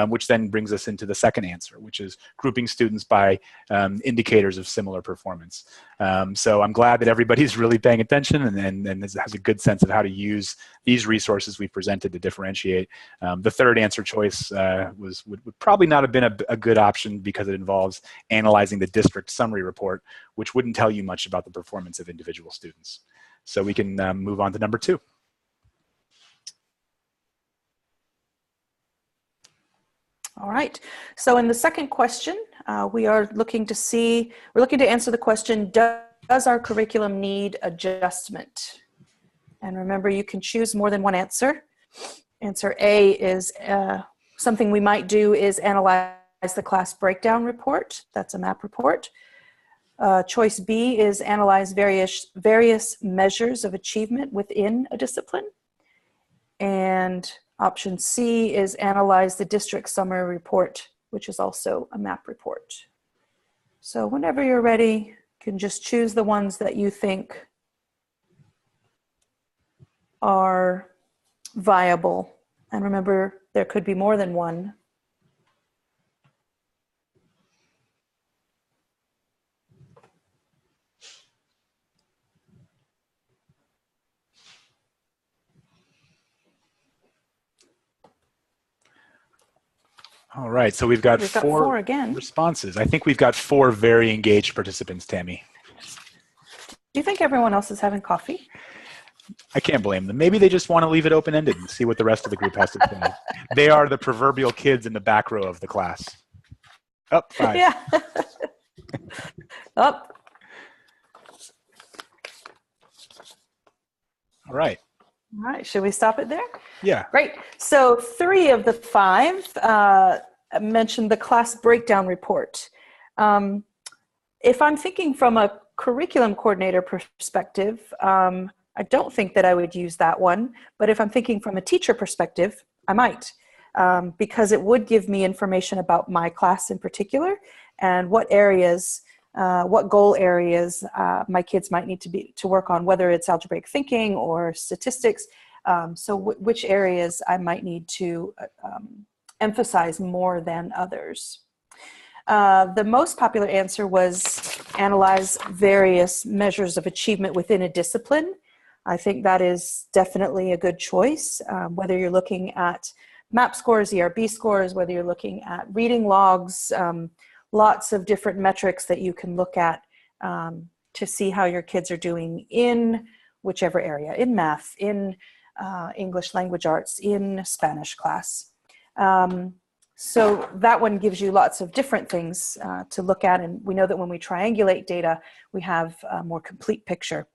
which then brings us into the second answer, which is grouping students by indicators of similar performance. So I'm glad that everybody's really paying attention and has a good sense of how to use these resources we presented to differentiate. The third answer choice would probably not have been a good option because it involves analyzing the district summary report, which wouldn't tell you much about the performance of individual students. So we can move on to number 2. All right. So in the second question, we're looking to answer the question, does our curriculum need adjustment? And remember, you can choose more than one answer. Answer A is something we might do is analyze the class breakdown report. That's a MAP report. Choice B is analyze various measures of achievement within a discipline. And option C is analyze the district summary report, which is also a MAP report. So whenever you're ready, you can just choose the ones that you think are viable. And remember, there could be more than one. All right, so we've got four again. Responses. I think we've got 4 very engaged participants, Tami. Do you think everyone else is having coffee? I can't blame them. Maybe they just want to leave it open-ended and see what the rest of the group has to say. They are the proverbial kids in the back row of the class. Up 5. Yeah. Up. All right. All right, should we stop it there? Yeah. Great. So 3 of the 5 mentioned the class breakdown report. If I'm thinking from a curriculum coordinator perspective, I don't think that I would use that one. But if I'm thinking from a teacher perspective, I might, because it would give me information about my class in particular and what areas, what goal areas my kids might need to work on, whether it's algebraic thinking or statistics. So which areas I might need to emphasize more than others. The most popular answer was analyze various measures of achievement within a discipline. I think that is definitely a good choice, whether you're looking at MAP scores, ERB scores, whether you're looking at reading logs, lots of different metrics that you can look at to see how your kids are doing in whichever area, in math, in English language arts, in Spanish class. So that one gives you lots of different things to look at, and we know that when we triangulate data, we have a more complete picture.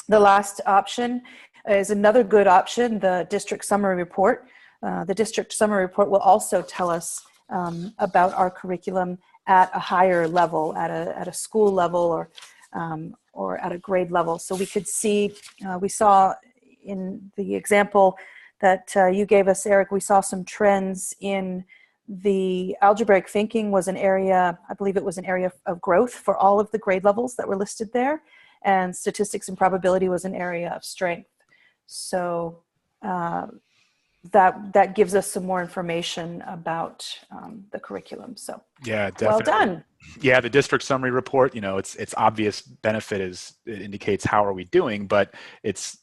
The last option is another good option, the district summary report. The district summary report will also tell us about our curriculum at a higher level, at a school level or at a grade level. So we could see, we saw in the example that you gave us, Eric, we saw some trends in the algebraic thinking was an area, I believe it was an area of growth for all of the grade levels that were listed there. And statistics and probability was an area of strength. So that gives us some more information about the curriculum. So yeah, definitely. Well done. Yeah, the district summary report, you know, its obvious benefit is it indicates how are we doing, but it's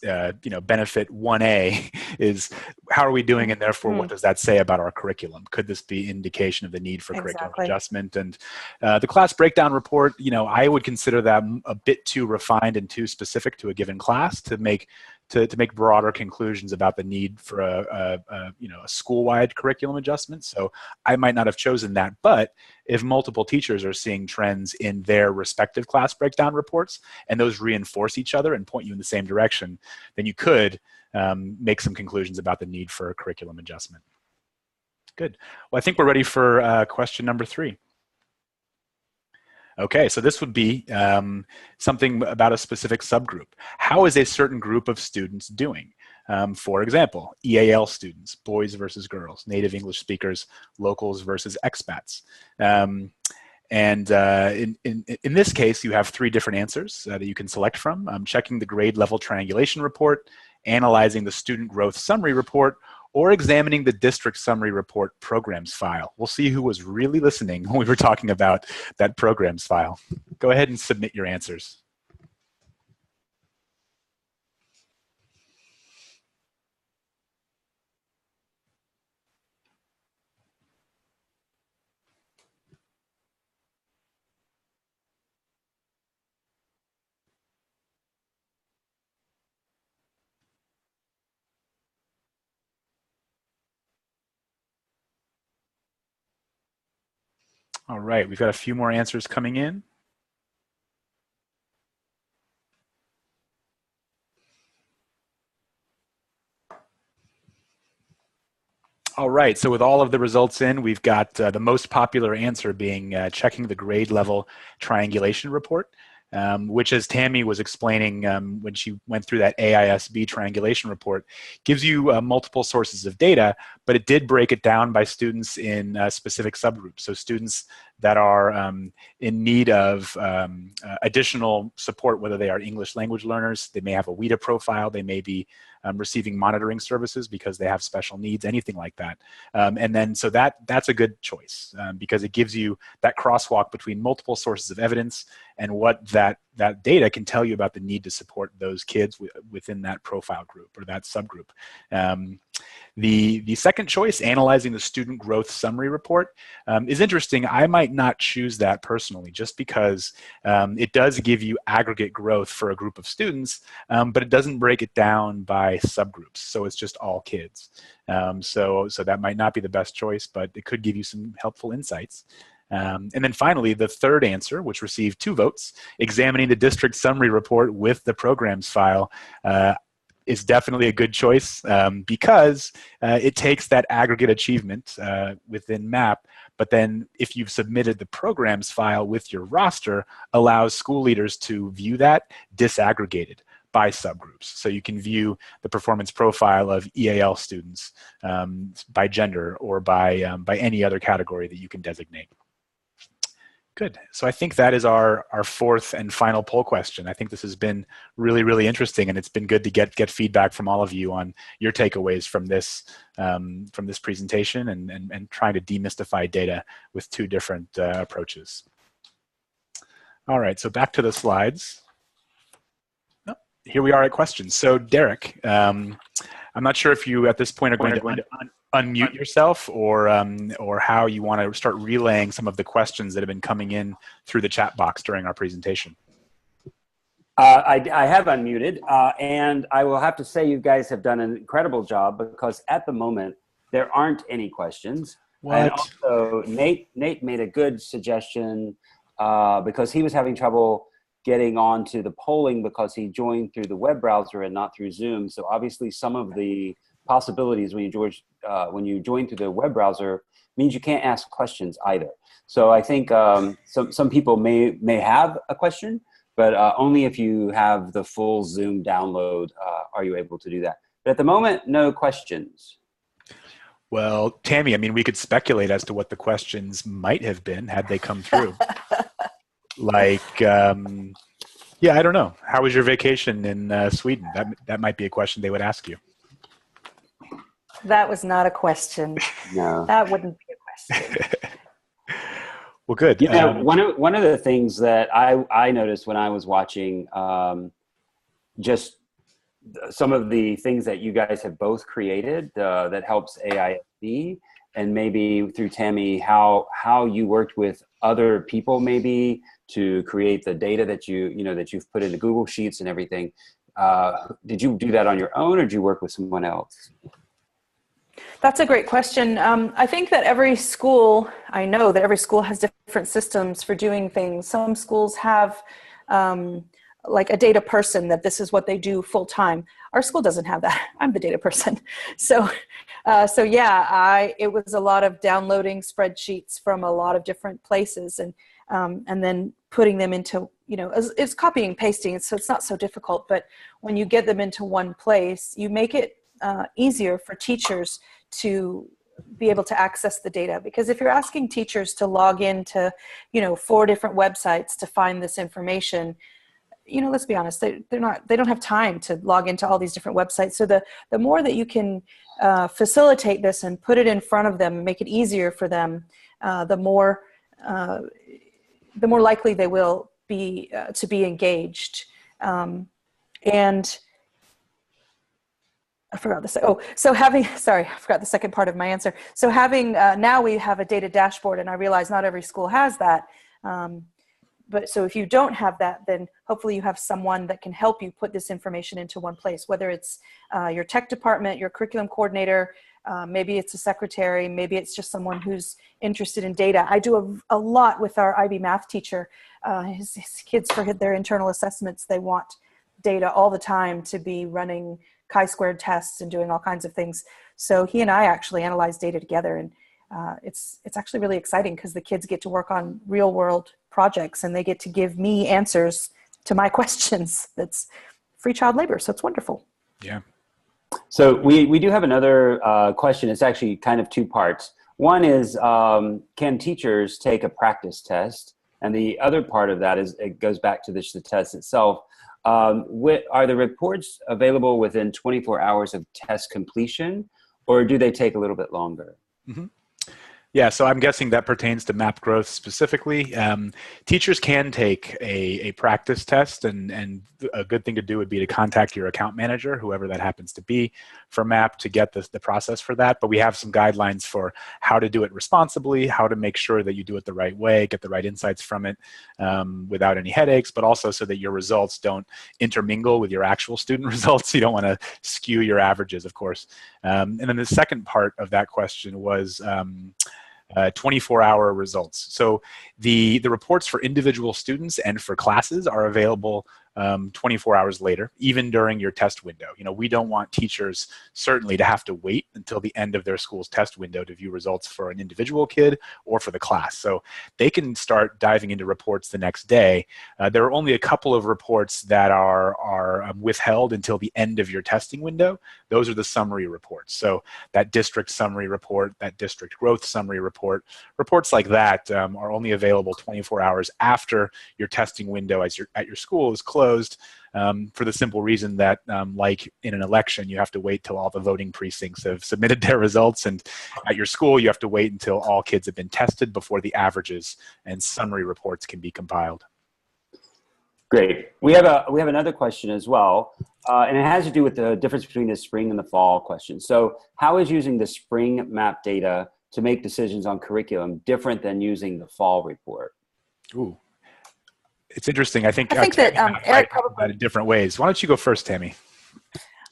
you know, benefit 1A is how are we doing, and therefore what does that say about our curriculum? Could this be indication of the need for curriculum adjustment? And the class breakdown report, you know, I would consider that a bit too refined and too specific to a given class to make broader conclusions about the need for a school-wide curriculum adjustment. So I might not have chosen that, but if multiple teachers are seeing trends in their respective class breakdown reports and those reinforce each other and point you in the same direction, then you could make some conclusions about the need for a curriculum adjustment. Good. Well, I think we're ready for question number 3. Okay, so this would be something about a specific subgroup. How is a certain group of students doing? For example, EAL students, boys versus girls, native English speakers, locals versus expats. In this case, you have 3 different answers that you can select from. Checking the grade level triangulation report, analyzing the student growth summary report, or examining the district summary report programs file. We'll see who was really listening when we were talking about that programs file. Go ahead and submit your answers. All right, we've got a few more answers coming in. All right, so with all of the results in, we've got the most popular answer being checking the grade level triangulation report, which, as Tami was explaining when she went through that AISB triangulation report, gives you multiple sources of data, but it did break it down by students in specific subgroups. So students that are in need of additional support, whether they are English language learners, they may have a WIDA profile, they may be receiving monitoring services because they have special needs, anything like that. And then so that's a good choice because it gives you that crosswalk between multiple sources of evidence and what that data can tell you about the need to support those kids within that profile group or that subgroup. The second choice, analyzing the student growth summary report, is interesting. I might not choose that personally just because it does give you aggregate growth for a group of students, but it doesn't break it down by subgroups. So it's just all kids. So that might not be the best choice, but it could give you some helpful insights. And then finally, the third answer, which received 2 votes, examining the district summary report with the programs file, is definitely a good choice because it takes that aggregate achievement within MAP, but then if you've submitted the programs file with your roster, allows school leaders to view that disaggregated by subgroups. So you can view the performance profile of EAL students by gender or by any other category that you can designate. Good. So I think that is our fourth and final poll question. I think this has been really, really interesting, and it's been good to get feedback from all of you on your takeaways from this presentation and trying to demystify data with 2 different approaches. All right, so back to the slides. Oh, here we are at questions. So Derek, I'm not sure if you at this point are going to unmute yourself or how you want to start relaying some of the questions that have been coming in through the chat box during our presentation. I have unmuted, and I will have to say you guys have done an incredible job because at the moment there aren't any questions. What? And also Nate made a good suggestion because he was having trouble getting onto the polling because he joined through the web browser and not through Zoom. So obviously some of the possibilities when you join through the web browser means you can't ask questions either. So I think some people may have a question, but only if you have the full Zoom download are you able to do that. But at the moment, no questions. Well, Tami, I mean, we could speculate as to what the questions might have been had they come through. Like, yeah, I don't know. How was your vacation in Sweden? That might be a question they would ask you. That was not a question. No. That wouldn't be a question. Well, good. You know, one of the things that I noticed when I was watching just some of the things that you guys have both created that helps AISB, and maybe through Tami, how you worked with other people maybe to create the data that you've put into Google Sheets and everything. Did you do that on your own, or did you work with someone else? That's a great question. I think that I know that every school has different systems for doing things. Some schools have like a data person that this is what they do full time. Our school doesn't have that. I'm the data person. So yeah, it was a lot of downloading spreadsheets from a lot of different places and then putting them into, it's copying and pasting. So it's not so difficult, but when you get them into one place, you make it easier for teachers to be able to access the data. Because if you're asking teachers to log into, 4 different websites to find this information, let's be honest, they don't have time to log into all these different websites. So the more that you can facilitate this and put it in front of them, make it easier for them, the more likely they will be to be engaged. And I forgot this. Oh, so sorry, I forgot the second part of my answer. So having, now we have a data dashboard, and I realize not every school has that. But so if you don't have that, then hopefully you have someone that can help you put this information into one place, whether it's your tech department, your curriculum coordinator, maybe it's a secretary, maybe it's just someone who's interested in data. I do a lot with our IB math teacher. His kids, for their internal assessments, they want data all the time to be running chi-squared tests and doing all kinds of things. So he and I actually analyze data together, and it's actually really exciting because the kids get to work on real world projects and they get to give me answers to my questions. That's free child labor, so it's wonderful. Yeah. So we do have another question. It's actually kind of two parts. One is, can teachers take a practice test? And the other part of that is, it goes back to the test itself. Are the reports available within 24 hours of test completion, or do they take a little bit longer? Mm-hmm. Yeah, so I'm guessing that pertains to MAP growth specifically. Teachers can take a practice test, and a good thing to do would be to contact your account manager, whoever that happens to be, for MAP to get the process for that. But we have some guidelines for how to do it responsibly, how to make sure that you do it the right way, get the right insights from it without any headaches, but also so that your results don't intermingle with your actual student results. You don't want to skew your averages, of course. And then the second part of that question was 24-hour results. So the reports for individual students and for classes are available 24 hours later, even during your test window. We don't want teachers certainly to have to wait until the end of their school's test window to view results for an individual kid or for the class. So they can start diving into reports the next day. There are only a couple of reports that are withheld until the end of your testing window. Those are the summary reports. So that district summary report, that district growth summary report, reports like that are only available 24 hours after your testing window at your school is closed, for the simple reason that, like in an election, you have to wait till all the voting precincts have submitted their results, and at your school, you have to wait until all kids have been tested before the averages and summary reports can be compiled. Great. We have another question as well, and it has to do with the difference between the spring and the fall question. So, how is using the spring map data to make decisions on curriculum different than using the fall report? Ooh. It's interesting. I think that Eric probably about it in different ways. Why don't you go first, Tami?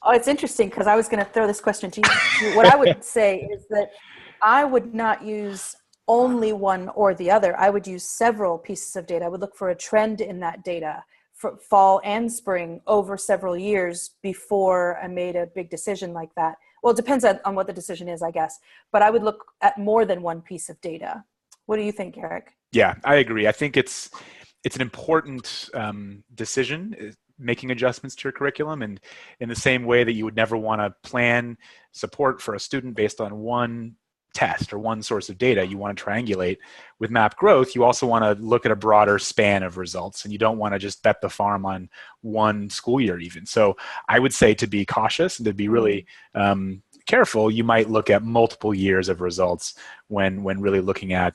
Oh, it's interesting because I was going to throw this question to you. What I would say is that I would not use only one or the other. I would use several pieces of data. I would look for a trend in that data for fall and spring over several years before I made a big decision like that. Well, it depends on what the decision is, I guess. But I would look at more than one piece of data. What do you think, Eric? Yeah, I agree. I think it's an important decision, making adjustments to your curriculum, and in the same way that you would never want to plan support for a student based on one test or one source of data, you want to triangulate. With map growth, you also want to look at a broader span of results, and you don't want to just bet the farm on one school year even. So I would say, to be cautious and to be really careful, you might look at multiple years of results when really looking at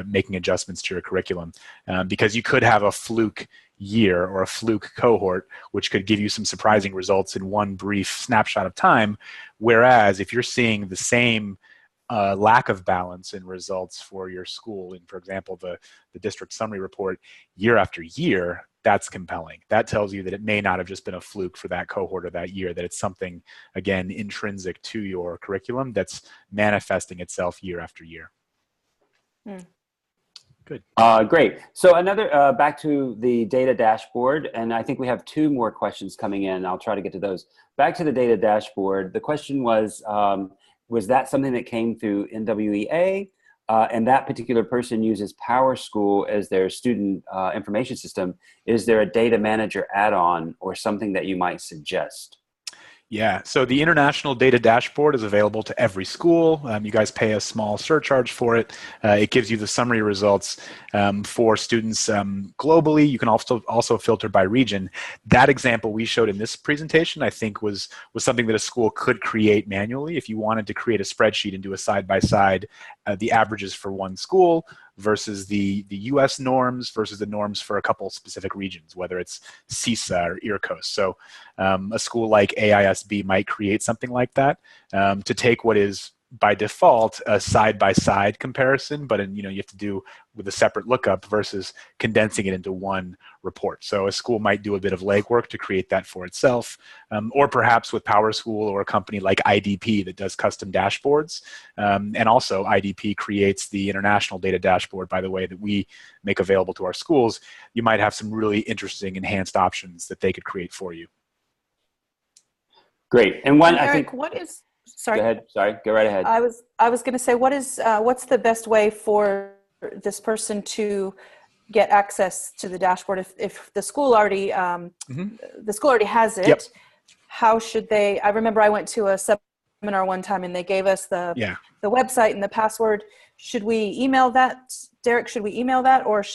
making adjustments to your curriculum, because you could have a fluke year or a fluke cohort which could give you some surprising results in one brief snapshot of time, whereas if you're seeing the same lack of balance in results for your school, in, for example, the district summary report year after year, that's compelling. That tells you that it may not have just been a fluke for that cohort or that year, that it's something, again, intrinsic to your curriculum that's manifesting itself year after year. Good. Great. So another, back to the data dashboard, and I think we have two more questions coming in. I'll try to get to those. Back to the data dashboard, the question was that something that came through NWEA? And that particular person uses PowerSchool as their student information system. Is there a data manager add-on or something that you might suggest? Yeah, so the International Data Dashboard is available to every school. You guys pay a small surcharge for it. It gives you the summary results for students globally. You can also filter by region. That example we showed in this presentation, I think, was something that a school could create manually. If you wanted to create a spreadsheet and do a side-by-side, the averages for one school versus the US norms versus the norms for a couple specific regions, whether it's CISA or IRCOS. So a school like AISB might create something like that to take what is by default a side-by-side comparison, but you have to do with a separate lookup versus condensing it into one report. So a school might do a bit of legwork to create that for itself, or perhaps with PowerSchool or a company like IDP that does custom dashboards. And also IDP creates the International Data Dashboard, by the way, that we make available to our schools. You might have some really interesting enhanced options that they could create for you. Great. And one, Eric, I think, what is, sorry. Go ahead. Sorry, go right ahead. I was going to say, what's the best way for this person to get access to the dashboard if the school already the school already has it? Yep. How should they? I remember I went to a seminar one time and they gave us the website and the password. Should we email that, Derek? Should we email that, or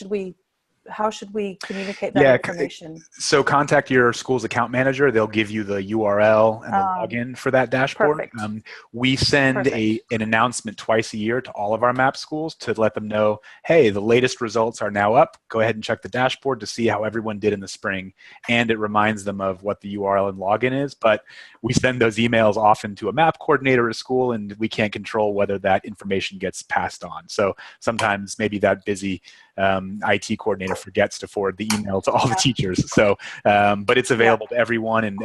how should we communicate that information? So contact your school's account manager. They'll give you the URL and the login for that dashboard. We send an announcement twice a year to all of our MAP schools to let them know, hey, the latest results are now up. Go ahead and check the dashboard to see how everyone did in the spring. And it reminds them of what the URL and login is. But we send those emails often to a MAP coordinator at a school, and we can't control whether that information gets passed on. So sometimes maybe that busy IT coordinator forgets to forward the email to all the teachers. So, but it's available to everyone, and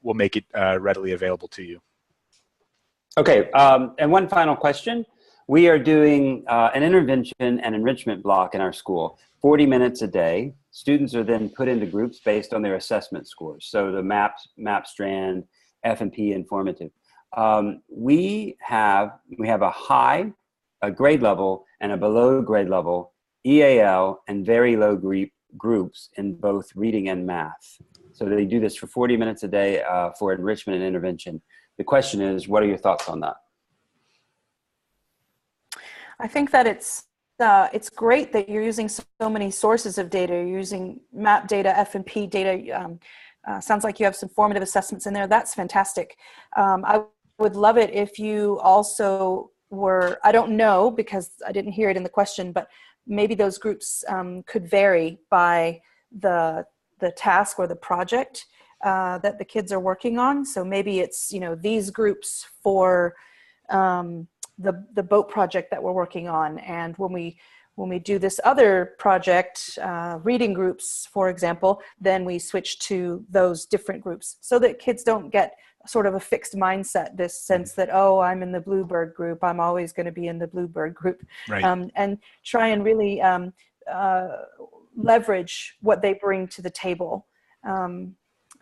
we'll make it readily available to you. Okay, and one final question. We are doing an intervention and enrichment block in our school, 40 minutes a day. Students are then put into groups based on their assessment scores. So the MAP strand, F&P informative. We have a high, a grade level, and a below grade level, EAL, and very low groups in both reading and math. So they do this for 40 minutes a day for enrichment and intervention. The question is, what are your thoughts on that? I think that it's great that you're using so many sources of data. You're using MAP data, F&P data. Sounds like you have some formative assessments in there. That's fantastic. I would love it if you also were, I don't know because I didn't hear it in the question, but maybe those groups could vary by the task or the project that the kids are working on. So maybe it's, these groups for the boat project that we're working on. And when we do this other project, reading groups, for example, then we switch to those different groups so that kids don't get sort of a fixed mindset, this sense that, oh, I'm in the Bluebird group, I'm always going to be in the Bluebird group, right. And try and really leverage what they bring to the table.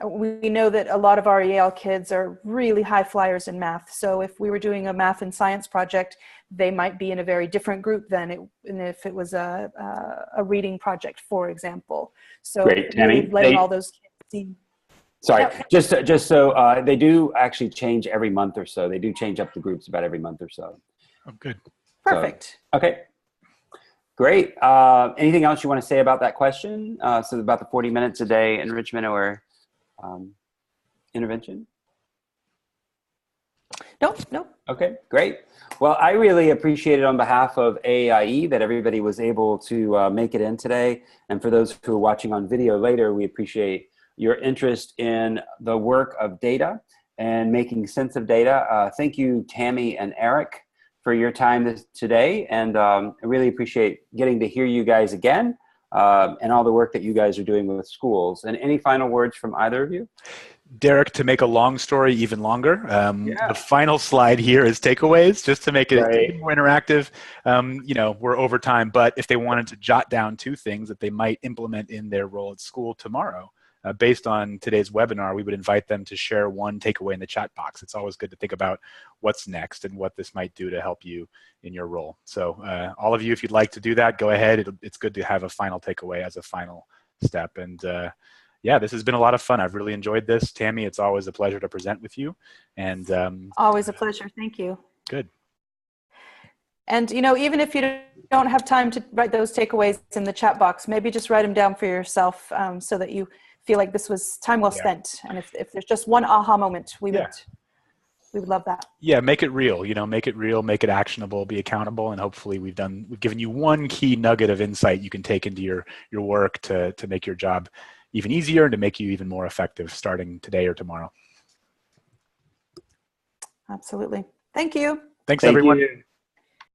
We know that a lot of our EAL kids are really high flyers in math. So if we were doing a math and science project, they might be in a very different group than if it was a reading project, for example. So Great, Tammy. Really letting all those kids see. Sorry, just so they do actually change every month or so. They do change up the groups about every month or so. Oh, good. Perfect. So, okay. Great. Anything else you want to say about that question? So about the 40 minutes a day enrichment or intervention? Nope. Okay, great. Well, I really appreciate it on behalf of AAIE that everybody was able to make it in today. And for those who are watching on video later, we appreciate your interest in the work of data and making sense of data. Thank you, Tami and Eric, for your time today. And I really appreciate getting to hear you guys again and all the work that you guys are doing with schools. And any final words from either of you? Derek, to make a long story even longer, the final slide here is takeaways, just to make it even more interactive. We're over time, but if they wanted to jot down 2 things that they might implement in their role at school tomorrow, based on today's webinar, we would invite them to share one takeaway in the chat box. It's always good to think about what's next and what this might do to help you in your role. So all of you, if you'd like to do that, go ahead. It's good to have a final takeaway as a final step. And yeah, this has been a lot of fun. I've really enjoyed this. Tami, it's always a pleasure to present with you. And always a pleasure. Thank you. Good. And, you know, even if you don't have time to write those takeaways in the chat box, maybe just write them down for yourself so that you feel like this was time well spent. And if there's just one aha moment, we would love that. Yeah, make it real, you know, make it real, make it actionable, be accountable, and hopefully we've given you one key nugget of insight you can take into your work to make your job even easier and to make you even more effective starting today or tomorrow. Absolutely. Thank you. Thanks, Thank everyone. you.